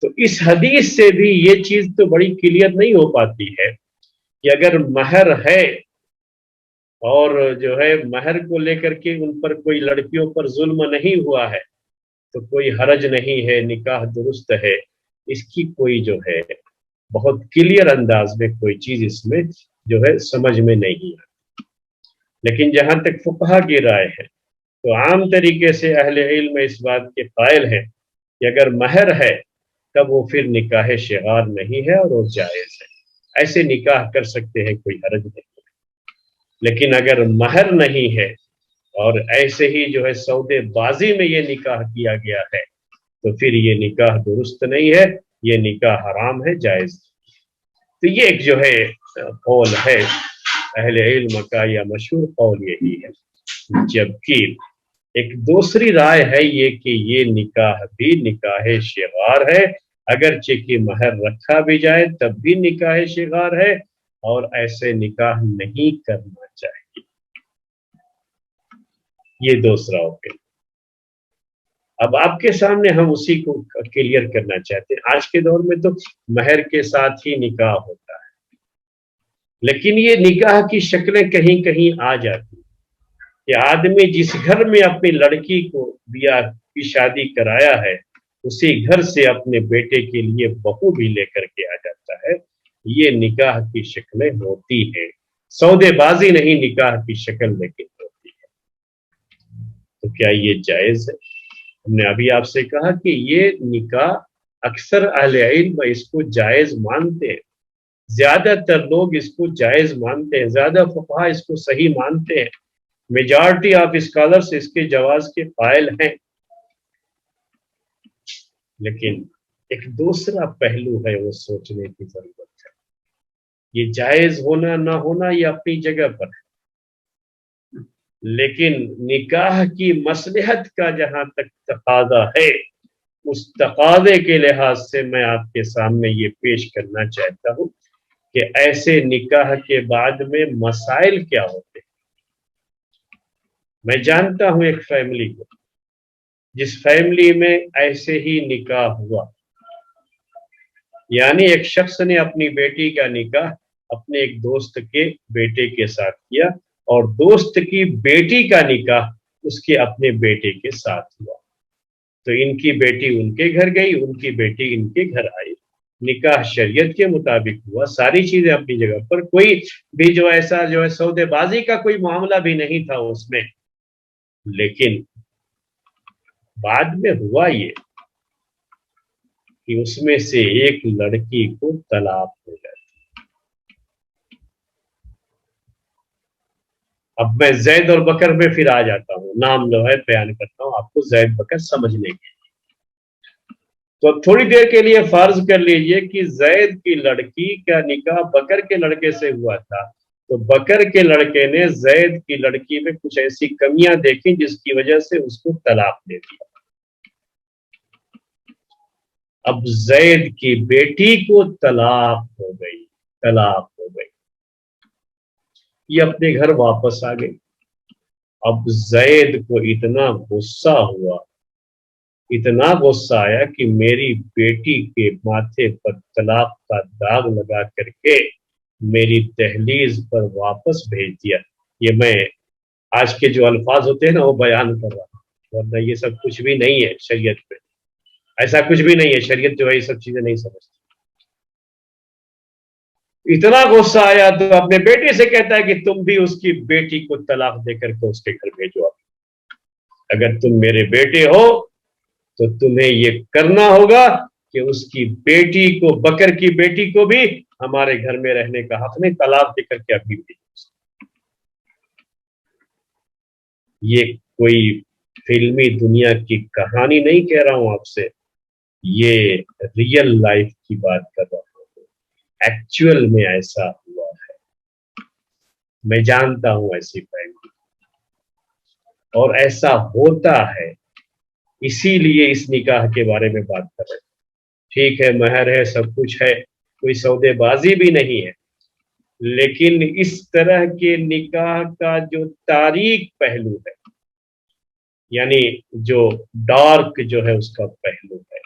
تو اس حدیث سے بھی یہ چیز تو بڑی کلیئر نہیں ہو پاتی ہے کہ اگر مہر ہے اور جو ہے مہر کو لے کر کے ان پر کوئی لڑکیوں پر ظلم نہیں ہوا ہے تو کوئی حرج نہیں ہے، نکاح درست ہے. اس کی کوئی جو ہے بہت کلیئر انداز میں کوئی چیز اس میں جو ہے سمجھ میں نہیں آتی. لیکن جہاں تک فقہا کی رائے ہے تو عام طریقے سے اہل علم اس بات کے قائل ہیں کہ اگر مہر ہے تب وہ پھر نکاح شغار نہیں ہے اور وہ جائز ہے، ایسے نکاح کر سکتے ہیں، کوئی حرج نہیں. لیکن اگر مہر نہیں ہے اور ایسے ہی جو ہے سودے بازی میں یہ نکاح کیا گیا ہے تو پھر یہ نکاح درست نہیں ہے، یہ نکاح حرام ہے، جائز. تو یہ ایک جو ہے قول ہے اہل علم کا، یا مشہور قول یہی ہے. جبکہ ایک دوسری رائے ہے یہ کہ یہ نکاح بھی نکاح شغار ہے، اگرچہ کہ مہر رکھا بھی جائے تب بھی نکاح شغار ہے، اور ایسے نکاح نہیں کرنا چاہیے. یہ دوسرا اوپین. اب آپ کے سامنے ہم اسی کو کلیئر کرنا چاہتے ہیں. آج کے دور میں تو مہر کے ساتھ ہی نکاح ہوتا ہے، لیکن یہ نکاح کی شکلیں کہیں کہیں آ جاتی کہ آدمی جس گھر میں اپنی لڑکی کو بیاہ کی شادی کرایا ہے اسی گھر سے اپنے بیٹے کے لیے بہو بھی لے کر کے آ جاتا ہے. یہ نکاح کی شکلیں ہوتی ہیں، سودے بازی نہیں نکاح کی شکل لیکن ہوتی ہے. تو کیا یہ جائز ہے؟ ہم نے ابھی آپ سے کہا کہ یہ نکاح اکثر اہل علم اس کو جائز مانتے ہیں، زیادہ تر لوگ اس کو جائز مانتے ہیں، زیادہ فقہا اس کو صحیح مانتے ہیں، میجارٹی آف اسکالرز اس کے جواز کے قائل ہیں. لیکن ایک دوسرا پہلو ہے وہ سوچنے کی ضرورت ہے. یہ جائز ہونا نہ ہونا یہ اپنی جگہ پر ہے، لیکن نکاح کی مصلحت کا جہاں تک تقاضا ہے اس تقاضے کے لحاظ سے میں آپ کے سامنے یہ پیش کرنا چاہتا ہوں کہ ایسے نکاح کے بعد میں مسائل کیا ہوتے ہیں. میں جانتا ہوں ایک فیملی کو جس فیملی میں ایسے ہی نکاح ہوا، یعنی ایک شخص نے اپنی بیٹی کا نکاح اپنے ایک دوست کے بیٹے کے ساتھ کیا اور دوست کی بیٹی کا نکاح اس کے اپنے بیٹے کے ساتھ ہوا. تو ان کی بیٹی ان کے گھر گئی، ان کی بیٹی ان کے گھر آئی، نکاح شریعت کے مطابق ہوا، ساری چیزیں اپنی جگہ پر، کوئی بھی جو ایسا جو ہے سودے بازی کا کوئی معاملہ بھی نہیں تھا اس میں. لیکن بعد میں ہوا یہ کہ اس میں سے ایک لڑکی کو طلاق ہو جاتی. اب میں زید اور بکر میں پھر آ جاتا ہوں، نام جو ہے بیان کرتا ہوں آپ کو زید بکر سمجھنے کے. تو تھوڑی دیر کے لیے فرض کر لیجئے کہ زید کی لڑکی کا نکاح بکر کے لڑکے سے ہوا تھا، تو بکر کے لڑکے نے زید کی لڑکی میں کچھ ایسی کمیاں دیکھی جس کی وجہ سے اس کو طلاق دے دیا۔ اب زید کی بیٹی کو طلاق ہو گئی، طلاق ہو گئی، یہ اپنے گھر واپس آ گئی۔ اب زید کو اتنا غصہ ہوا، اتنا غصہ آیا کہ میری بیٹی کے ماتھے پر طلاق کا داغ لگا کر کے میری دہلیز پر واپس بھیج دیا۔ یہ میں آج کے جو الفاظ ہوتے ہیں نا وہ بیان کر رہا ہوں، ورنہ یہ سب کچھ بھی نہیں ہے شریعت میں، ایسا کچھ بھی نہیں ہے، شریعت جو ہے یہ سب چیزیں نہیں سمجھتی۔ اتنا غصہ آیا تو اپنے بیٹے سے کہتا ہے کہ تم بھی اس کی بیٹی کو طلاق دے کر کے اس کے گھر بھیجو، اگر تم میرے بیٹے ہو تو تمہیں یہ کرنا ہوگا کہ اس کی بیٹی کو، بکر کی بیٹی کو بھی ہمارے گھر میں رہنے کا حق نہیں، طلاق دے کر کے ابھی بھی۔ یہ کوئی فلمی دنیا کی کہانی نہیں کہہ رہا ہوں آپ سے، یہ ریئل لائف کی بات کر رہا ہوں، ایکچوئل میں ایسا ہوا ہے، میں جانتا ہوں ایسی فیملی، اور ایسا ہوتا ہے، اسی لیے اس نکاح کے بارے میں بات کر رہے ہیں۔ ٹھیک ہے، مہر ہے، سب کچھ ہے، کوئی سودے بازی بھی نہیں ہے، لیکن اس طرح کے نکاح کا جو تاریک پہلو ہے، یعنی جو ڈارک جو ہے اس کا پہلو ہے،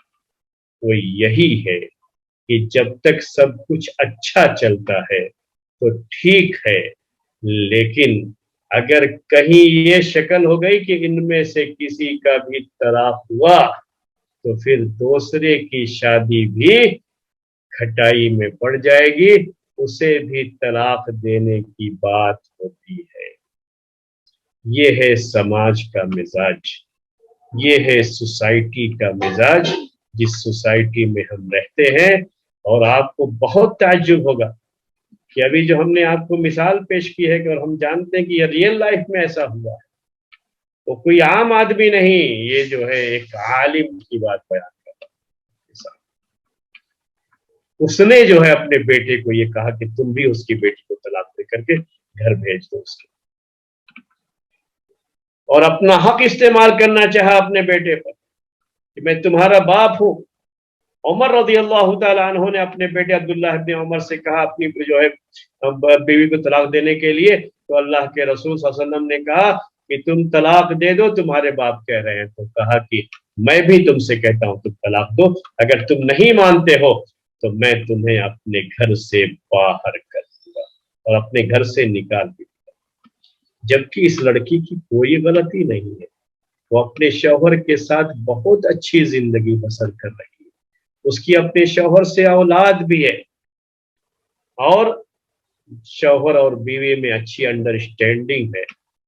وہ یہی ہے کہ جب تک سب کچھ اچھا چلتا ہے تو ٹھیک ہے، لیکن اگر کہیں یہ شکل ہو گئی کہ ان میں سے کسی کا بھی طلاق ہوا تو پھر دوسرے کی شادی بھی کھٹائی میں پڑ جائے گی، اسے بھی طلاق دینے کی بات ہوتی ہے۔ یہ ہے سماج کا مزاج، یہ ہے سوسائٹی کا مزاج جس سوسائٹی میں ہم رہتے ہیں۔ اور آپ کو بہت تعجب ہوگا کہ ابھی جو ہم نے آپ کو مثال پیش کی ہے کہ اور ہم جانتے ہیں کہ یہ ریئل لائف میں ایسا ہوا ہے، وہ کوئی عام آدمی نہیں، یہ جو ہے ایک عالم کی بات بیان کرتا ہے۔ اس نے جو ہے اپنے بیٹے کو یہ کہا کہ تم بھی اس کی بیٹی کو طلاق دے کر کے گھر بھیج دو اس کے، اور اپنا حق استعمال کرنا چاہا اپنے بیٹے پر کہ میں تمہارا باپ ہوں۔ عمر رضی اللہ تعالیٰ عنہ نے اپنے بیٹے عبداللہ ابن عمر سے کہا اپنی جو ہے بیوی کو طلاق دینے کے لیے، تو اللہ کے رسول صلی اللہ علیہ وسلم نے کہا کہ تم طلاق دے دو، تمہارے باپ کہہ رہے ہیں، تو کہا کہ میں بھی تم سے کہتا ہوں تم طلاق دو، اگر تم نہیں مانتے ہو تو میں تمہیں اپنے گھر سے باہر کر دوں گا اور اپنے گھر سے نکال دوں گا۔ جبکہ اس لڑکی کی کوئی غلطی نہیں ہے، وہ اپنے شوہر کے ساتھ بہت اچھی زندگی بسر کر رہی ہے، اس کی اپنے شوہر سے اولاد بھی ہے، اور شوہر اور بیوی میں اچھی انڈرسٹینڈنگ ہے،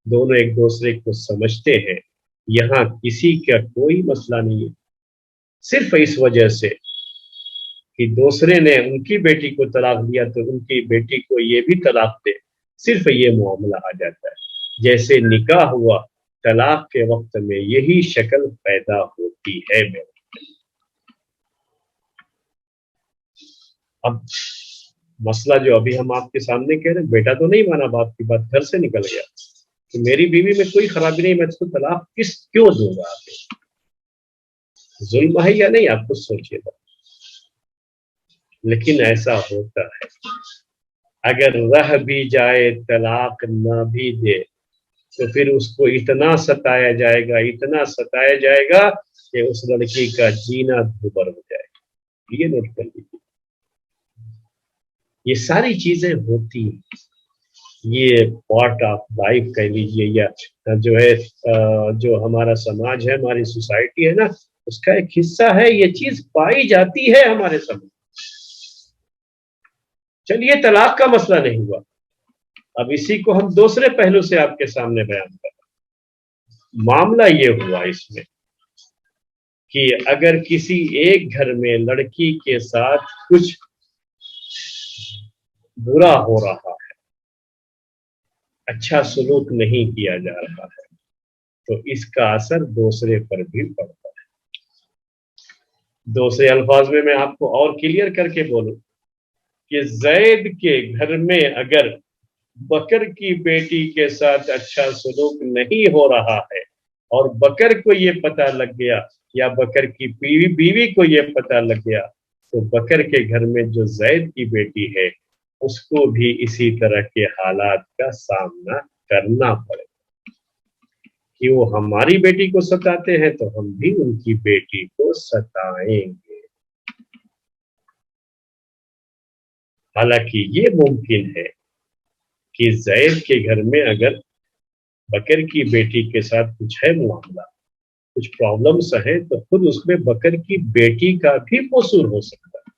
دونوں ایک دوسرے کو سمجھتے ہیں، یہاں کسی کا کوئی مسئلہ نہیں ہے۔ صرف اس وجہ سے کہ دوسرے نے ان کی بیٹی کو طلاق دیا تو ان کی بیٹی کو یہ بھی طلاق دے، صرف یہ معاملہ آ جاتا ہے۔ جیسے نکاح ہوا، طلاق کے وقت میں یہی شکل پیدا ہوتی ہے۔ اب مسئلہ جو ابھی ہم آپ کے سامنے کہہ رہے ہیں، بیٹا تو نہیں مانا باپ کی بات، گھر سے نکل گیا کہ میری بیوی میں کوئی خرابی نہیں، میں اس کو طلاق کیوں دوں گا؟ آپ ظلم ہے یا نہیں، آپ کو سوچیے گا، لیکن ایسا ہوتا ہے۔ اگر رہ بھی جائے طلاق نہ بھی دے تو پھر اس کو اتنا ستایا جائے گا، اتنا ستایا جائے گا کہ اس لڑکی کا جینا دوبر ہو جائے گا۔ یہ نوٹ کر لیجیے، یہ ساری چیزیں ہوتی ہیں، یہ پارٹ آف لائف کہہ لیجیے، یا جو ہے جو ہمارا سماج ہے، ہماری سوسائٹی ہے نا، اس کا ایک حصہ ہے، یہ چیز پائی جاتی ہے ہمارے سماج۔ چلیے طلاق کا مسئلہ نہیں ہوا، اب اسی کو ہم دوسرے پہلو سے آپ کے سامنے بیان کر رہے ہیں۔ معاملہ یہ ہوا اس میں کہ اگر کسی ایک گھر میں لڑکی کے ساتھ کچھ برا ہو رہا ہے، اچھا سلوک نہیں کیا جا رہا ہے، تو اس کا اثر دوسرے پر بھی پڑتا ہے۔ دوسرے الفاظ میں آپ کو اور کلیئر کر کے بولوں کہ زید کے گھر میں اگر بکر کی بیٹی کے ساتھ اچھا سلوک نہیں ہو رہا ہے اور بکر کو یہ پتہ لگ گیا یا بکر کی بیوی کو یہ پتہ لگ گیا تو بکر کے گھر میں جو زید کی بیٹی ہے اس کو بھی اسی طرح کے حالات کا سامنا کرنا پڑے کہ وہ ہماری بیٹی کو ستاتے ہیں تو ہم بھی ان کی بیٹی کو ستائیں گے. حالانکہ یہ ممکن ہے کہ زید کے گھر میں اگر بکر کی بیٹی کے ساتھ کچھ ہے معاملہ کچھ پرابلمس ہیں تو خود اس میں بکر کی بیٹی کا بھی قصور ہو سکتا ہے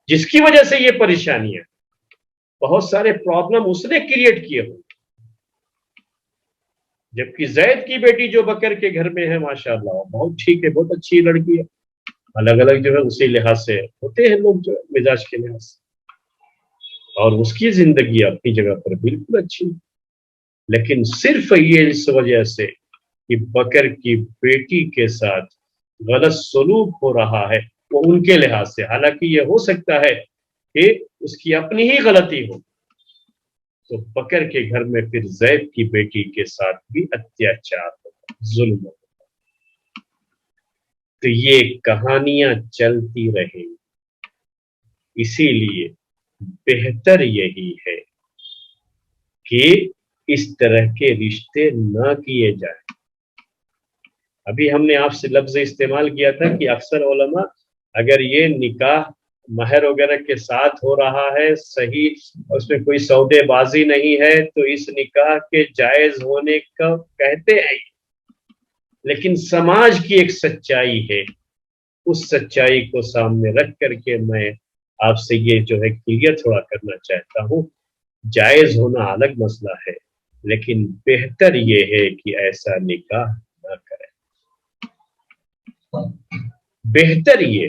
جس کی وجہ سے یہ پریشانیاں بہت سارے پرابلم اس نے کریٹ کیے ہوں جبکہ زید کی بیٹی جو بکر کے گھر میں ہے ماشاءاللہ بہت ٹھیک ہے بہت اچھی لڑکی ہے الگ الگ جو ہے اسی لحاظ سے ہوتے ہیں لوگ جو مزاج کے لحاظ سے اور اس کی زندگی اپنی جگہ پر بالکل اچھی لیکن صرف یہ اس وجہ سے کہ بکر کی بیٹی کے ساتھ غلط سلوک ہو رہا ہے وہ ان کے لحاظ سے حالانکہ یہ ہو سکتا ہے کہ اس کی اپنی ہی غلطی ہو تو بکر کے گھر میں پھر زید کی بیٹی کے ساتھ بھی اتیاچار ہوتا ظلم ہوتا تو یہ کہانیاں چلتی رہیں اسی لیے بہتر یہی ہے کہ اس طرح کے رشتے نہ کیے جائیں. ابھی ہم نے آپ سے لفظ استعمال کیا تھا کہ اکثر علماء اگر یہ نکاح مہر وغیرہ کے ساتھ ہو رہا ہے صحیح اس میں کوئی سودے بازی نہیں ہے تو اس نکاح کے جائز ہونے کا کہتے ہیں لیکن سماج کی ایک سچائی ہے اس سچائی کو سامنے رکھ کر کے میں آپ سے یہ جو ہے کلیئر تھوڑا کرنا چاہتا ہوں جائز ہونا الگ مسئلہ ہے لیکن بہتر یہ ہے کہ ایسا نکاح نہ کریں بہتر یہ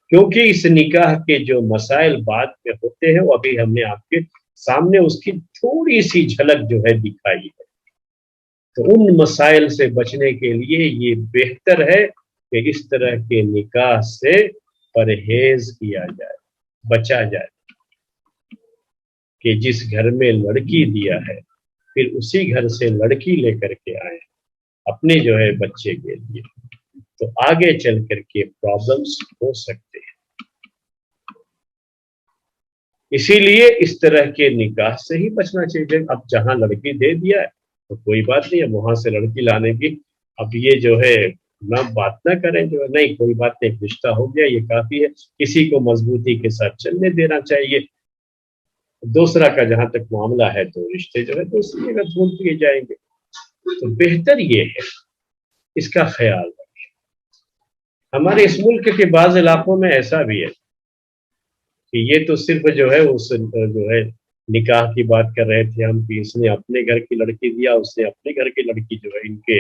کیونکہ اس نکاح کے جو مسائل بعد میں ہوتے ہیں وہ ابھی ہم نے آپ کے سامنے اس کی تھوڑی سی جھلک جو ہے دکھائی ہے تو ان مسائل سے بچنے کے لیے یہ بہتر ہے کہ اس طرح کے نکاح سے پرہیز کیا جائے بچا جائے کہ جس گھر میں لڑکی دیا ہے پھر اسی گھر سے لڑکی لے کر کے آئے اپنے جو ہے بچے کے لیے تو آگے چل کر کے پرابلمس ہو سکتے ہیں اسی لیے اس طرح کے نکاح سے ہی بچنا چاہیے. اب جہاں لڑکی دے دیا ہے تو کوئی بات نہیں ہے وہاں سے لڑکی لانے کی اب یہ جو ہے نہ بات نہ کریں جو ہے نہیں کوئی بات نہیں رشتہ ہو گیا یہ کافی ہے کسی کو مضبوطی کے ساتھ چلنے دینا چاہیے دوسرا کا جہاں تک معاملہ ہے تو رشتے جو ہے دوسری جگہ ڈھونڈ دیے جائیں گے تو بہتر یہ ہے اس کا خیال رکھیں. ہمارے اس ملک کے بعض علاقوں میں ایسا بھی ہے کہ یہ تو صرف جو ہے اس جو ہے نکاح کی بات کر رہے تھے ہم کہ اس نے اپنے گھر کی لڑکی دیا اس نے اپنے گھر کی لڑکی جو ہے ان کے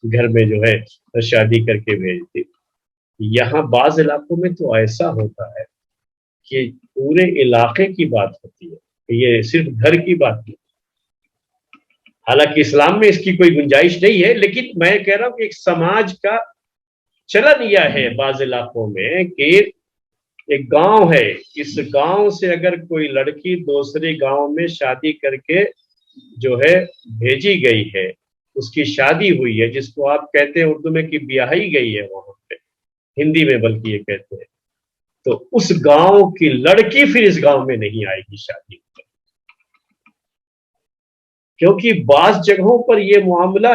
گھر میں جو ہے شادی کر کے بھیج دی. یہاں بعض علاقوں میں تو ایسا ہوتا ہے کہ پورے علاقے کی بات ہوتی ہے یہ صرف گھر کی بات نہیں حالانکہ اسلام میں اس کی کوئی گنجائش نہیں ہے لیکن میں کہہ رہا ہوں کہ ایک سماج کا چلن یہ ہے بعض علاقوں میں کہ ایک گاؤں ہے اس گاؤں سے اگر کوئی لڑکی دوسرے گاؤں میں شادی کر کے جو ہے بھیجی گئی ہے اس کی شادی ہوئی ہے جس کو آپ کہتے ہیں اردو میں کہ بیاہی گئی ہے وہاں پہ ہندی میں بلکہ یہ کہتے ہیں تو اس گاؤں کی لڑکی پھر اس گاؤں میں نہیں آئے گی شادی کیونکہ بعض جگہوں پر یہ معاملہ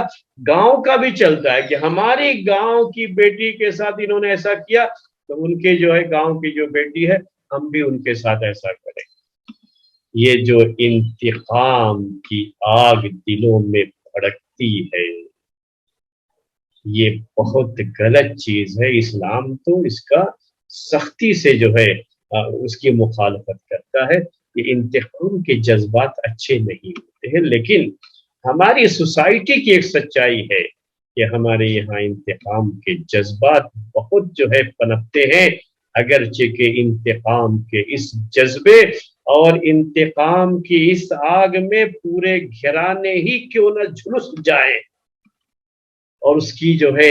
گاؤں کا بھی چلتا ہے کہ ہماری گاؤں کی بیٹی کے ساتھ انہوں نے ایسا کیا تو ان کے جو ہے گاؤں کی جو بیٹی ہے ہم بھی ان کے ساتھ ایسا کریں. یہ جو انتقام کی آگ دلوں میں بھڑکتی ہے یہ بہت غلط چیز ہے. اسلام تو اس کا سختی سے جو ہے اس کی مخالفت کرتا ہے. یہ انتقام کے جذبات اچھے نہیں ہوتے ہیں لیکن ہماری سوسائٹی کی ایک سچائی ہے کہ ہمارے یہاں انتقام کے جذبات بہت جو ہے پنپتے ہیں اگرچہ کہ انتقام کے اس جذبے اور انتقام کی اس آگ میں پورے گھرانے ہی کیوں نہ جھلس جائیں اور اس کی جو ہے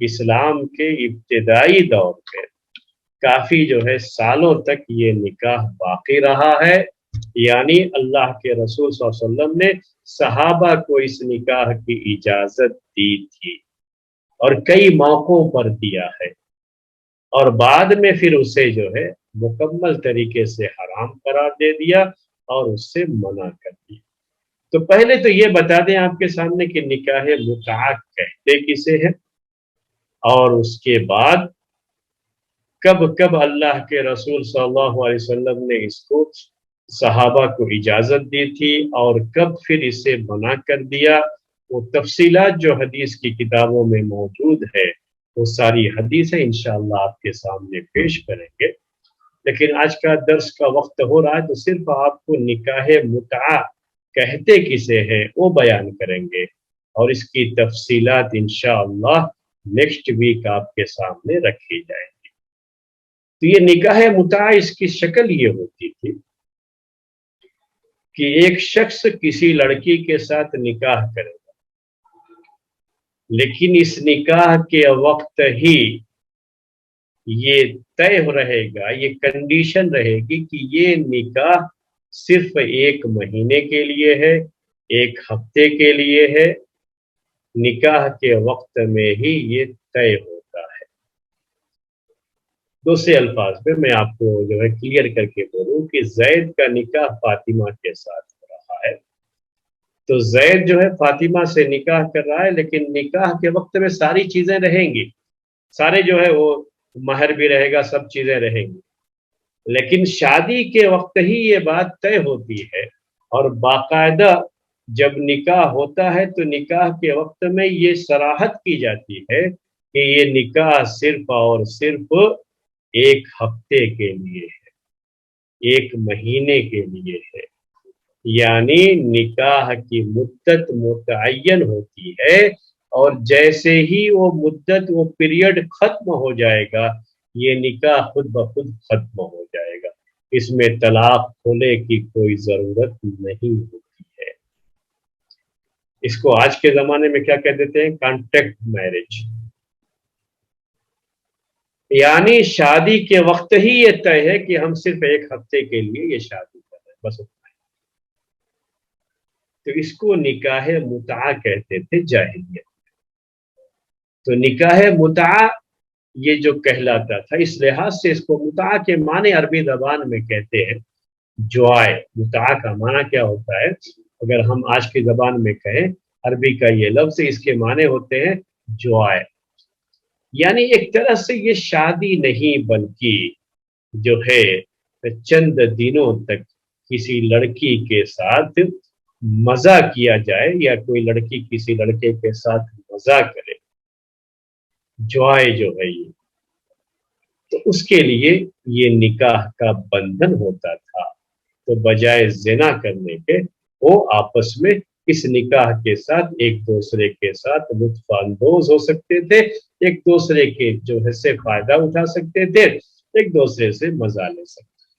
اسلام کے ابتدائی دور پہ کافی جو ہے سالوں تک یہ نکاح باقی رہا ہے، یعنی اللہ کے رسول صلی اللہ علیہ وسلم نے صحابہ کو اس نکاح کی اجازت دی تھی اور کئی موقعوں پر دیا ہے، اور بعد میں پھر اسے جو ہے مکمل طریقے سے حرام قرار دے دیا اور اس سے منع کر دیا۔ تو پہلے تو یہ بتا دیں آپ کے سامنے کہ نکاح متعہ کہتے کسے ہیں، اور اس کے بعد کب کب اللہ کے رسول صلی اللہ علیہ وسلم نے اس کو صحابہ کو اجازت دی تھی اور کب پھر اسے منع کر دیا، وہ تفصیلات جو حدیث کی کتابوں میں موجود ہے وہ ساری حدیثیں انشاءاللہ آپ کے سامنے پیش کریں گے، لیکن آج کا درس کا وقت ہو رہا ہے تو صرف آپ کو نکاح متعہ کہتے کسے ہیں وہ بیان کریں گے، اور اس کی تفصیلات انشاءاللہ نیکسٹ ویک آپ کے سامنے رکھی جائیں گی۔ تو یہ نکاح متعہ اس کی شکل یہ ہوتی تھی کہ ایک شخص کسی لڑکی کے ساتھ نکاح کرے گا، لیکن اس نکاح کے وقت ہی یہ طے رہے گا، یہ کنڈیشن رہے گی کہ یہ نکاح صرف 1 مہینے کے لیے ہے، 1 ہفتے کے لیے ہے، نکاح کے وقت میں ہی یہ طے ہوتا ہے۔ دوسرے الفاظ میں میں آپ کو جو ہے کلیئر کر کے بولوں کہ زید کا نکاح فاطمہ کے ساتھ ہو رہا ہے، تو زید جو ہے فاطمہ سے نکاح کر رہا ہے، لیکن نکاح کے وقت میں ساری چیزیں رہیں گی، سارے جو ہے وہ مہر بھی رہے گا، سب چیزیں رہیں گی، لیکن شادی کے وقت ہی یہ بات طے ہوتی ہے، اور باقاعدہ جب نکاح ہوتا ہے تو نکاح کے وقت میں یہ صراحت کی جاتی ہے کہ یہ نکاح صرف اور صرف 1 ہفتے کے لیے ہے، 1 مہینے کے لیے ہے، یعنی نکاح کی مدت متعین ہوتی ہے، اور جیسے ہی وہ مدت وہ پیریڈ ختم ہو جائے گا یہ نکاح خود بخود ختم ہو جائے گا، اس میں طلاق کھولے کی کوئی ضرورت نہیں ہوتی ہے۔ اس کو آج کے زمانے میں کیا کہہ دیتے ہیں؟ کانٹیکٹ میرج، یعنی شادی کے وقت ہی یہ طے ہے کہ ہم صرف 1 ہفتے کے لیے یہ شادی کر رہے ہیں، بس اتنا ہی۔ تو اس کو نکاح متعہ کہتے تھے جاہلیت۔ تو نکاح متعہ یہ جو کہلاتا تھا، اس لحاظ سے اس کو متعہ کے معنی عربی زبان میں کہتے ہیں جوائے۔ متعہ کا معنی کیا ہوتا ہے؟ اگر ہم آج کی زبان میں کہیں، عربی کا یہ لفظ، اس کے معنی ہوتے ہیں جوائے، یعنی ایک طرح سے یہ شادی نہیں بلکہ جو ہے چند دنوں تک کسی لڑکی کے ساتھ مزہ کیا جائے، یا کوئی لڑکی کسی لڑکے کے ساتھ مزہ کرے، جوائے جو ہے یہ، تو اس کے لیے یہ نکاح کا بندھن ہوتا تھا۔ تو بجائے زنا کرنے کے وہ آپس میں اس نکاح کے ساتھ ایک دوسرے کے ساتھ لطف اندوز ہو سکتے تھے، ایک دوسرے کے جو ہے سے فائدہ اٹھا سکتے تھے، ایک دوسرے سے مزہ لے سکتے تھے۔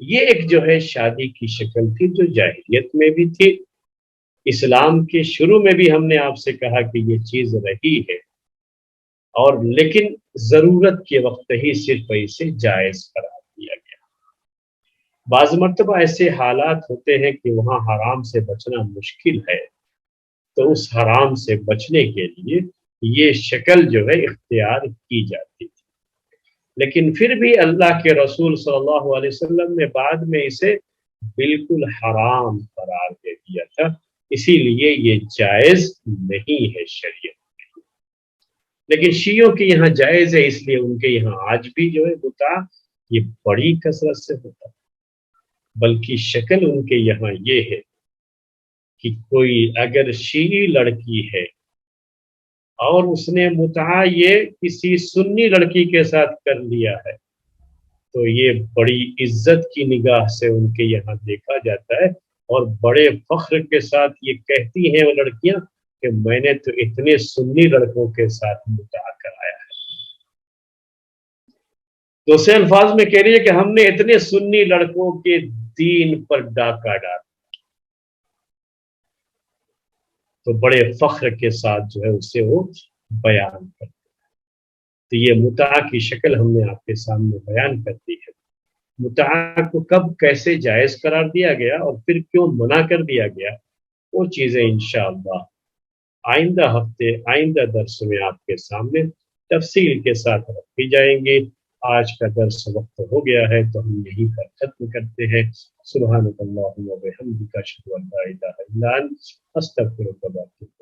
یہ ایک جو ہے شادی کی شکل تھی جو جاہلیت میں بھی تھی، اسلام کے شروع میں بھی ہم نے آپ سے کہا کہ یہ چیز رہی ہے، اور لیکن ضرورت کے وقت ہی صرف اسے جائز قرار دیا گیا۔ بعض مرتبہ ایسے حالات ہوتے ہیں کہ وہاں حرام سے بچنا مشکل ہے، تو اس حرام سے بچنے کے لیے یہ شکل جو ہے اختیار کی جاتی تھی، لیکن پھر بھی اللہ کے رسول صلی اللہ علیہ وسلم نے بعد میں اسے بالکل حرام قرار دے دیا تھا، اسی لیے یہ جائز نہیں ہے شریعت میں۔ لیکن شیعوں کے یہاں جائز ہے، اس لیے ان کے یہاں آج بھی جو ہے متعہ یہ بڑی کثرت سے ہوتا ہے، بلکہ شکل ان کے یہاں یہ ہے کہ کوئی اگر شیعی لڑکی ہے اور اس نے متعہ یہ کسی سنی لڑکی کے ساتھ کر لیا ہے، تو یہ بڑی عزت کی نگاہ سے ان کے یہاں دیکھا جاتا ہے، اور بڑے فخر کے ساتھ یہ کہتی ہیں وہ لڑکیاں کہ میں نے تو اتنے سنی لڑکوں کے ساتھ متعہ کرایا ہے۔ دوسرے الفاظ میں کہہ رہی ہے کہ ہم نے اتنے سنی لڑکوں کے دین پر ڈاکہ ڈالا، تو بڑے فخر کے ساتھ جو ہے اسے وہ بیان کرتے ہیں۔ تو یہ متع کی شکل ہم نے آپ کے سامنے بیان کر دی ہے۔ متع کو کب کیسے جائز قرار دیا گیا اور پھر کیوں منع کر دیا گیا، وہ چیزیں انشاءاللہ آئندہ ہفتے آئندہ درس میں آپ کے سامنے تفصیل کے ساتھ رکھی جائیں گے۔ آج کا درس وقت ہو گیا ہے تو ہم یہیں پر ختم کرتے ہیں۔ سبحانک اللہم و بحمدک اشہد ان لا الہ الا انت استغفرک و اتوب الیک۔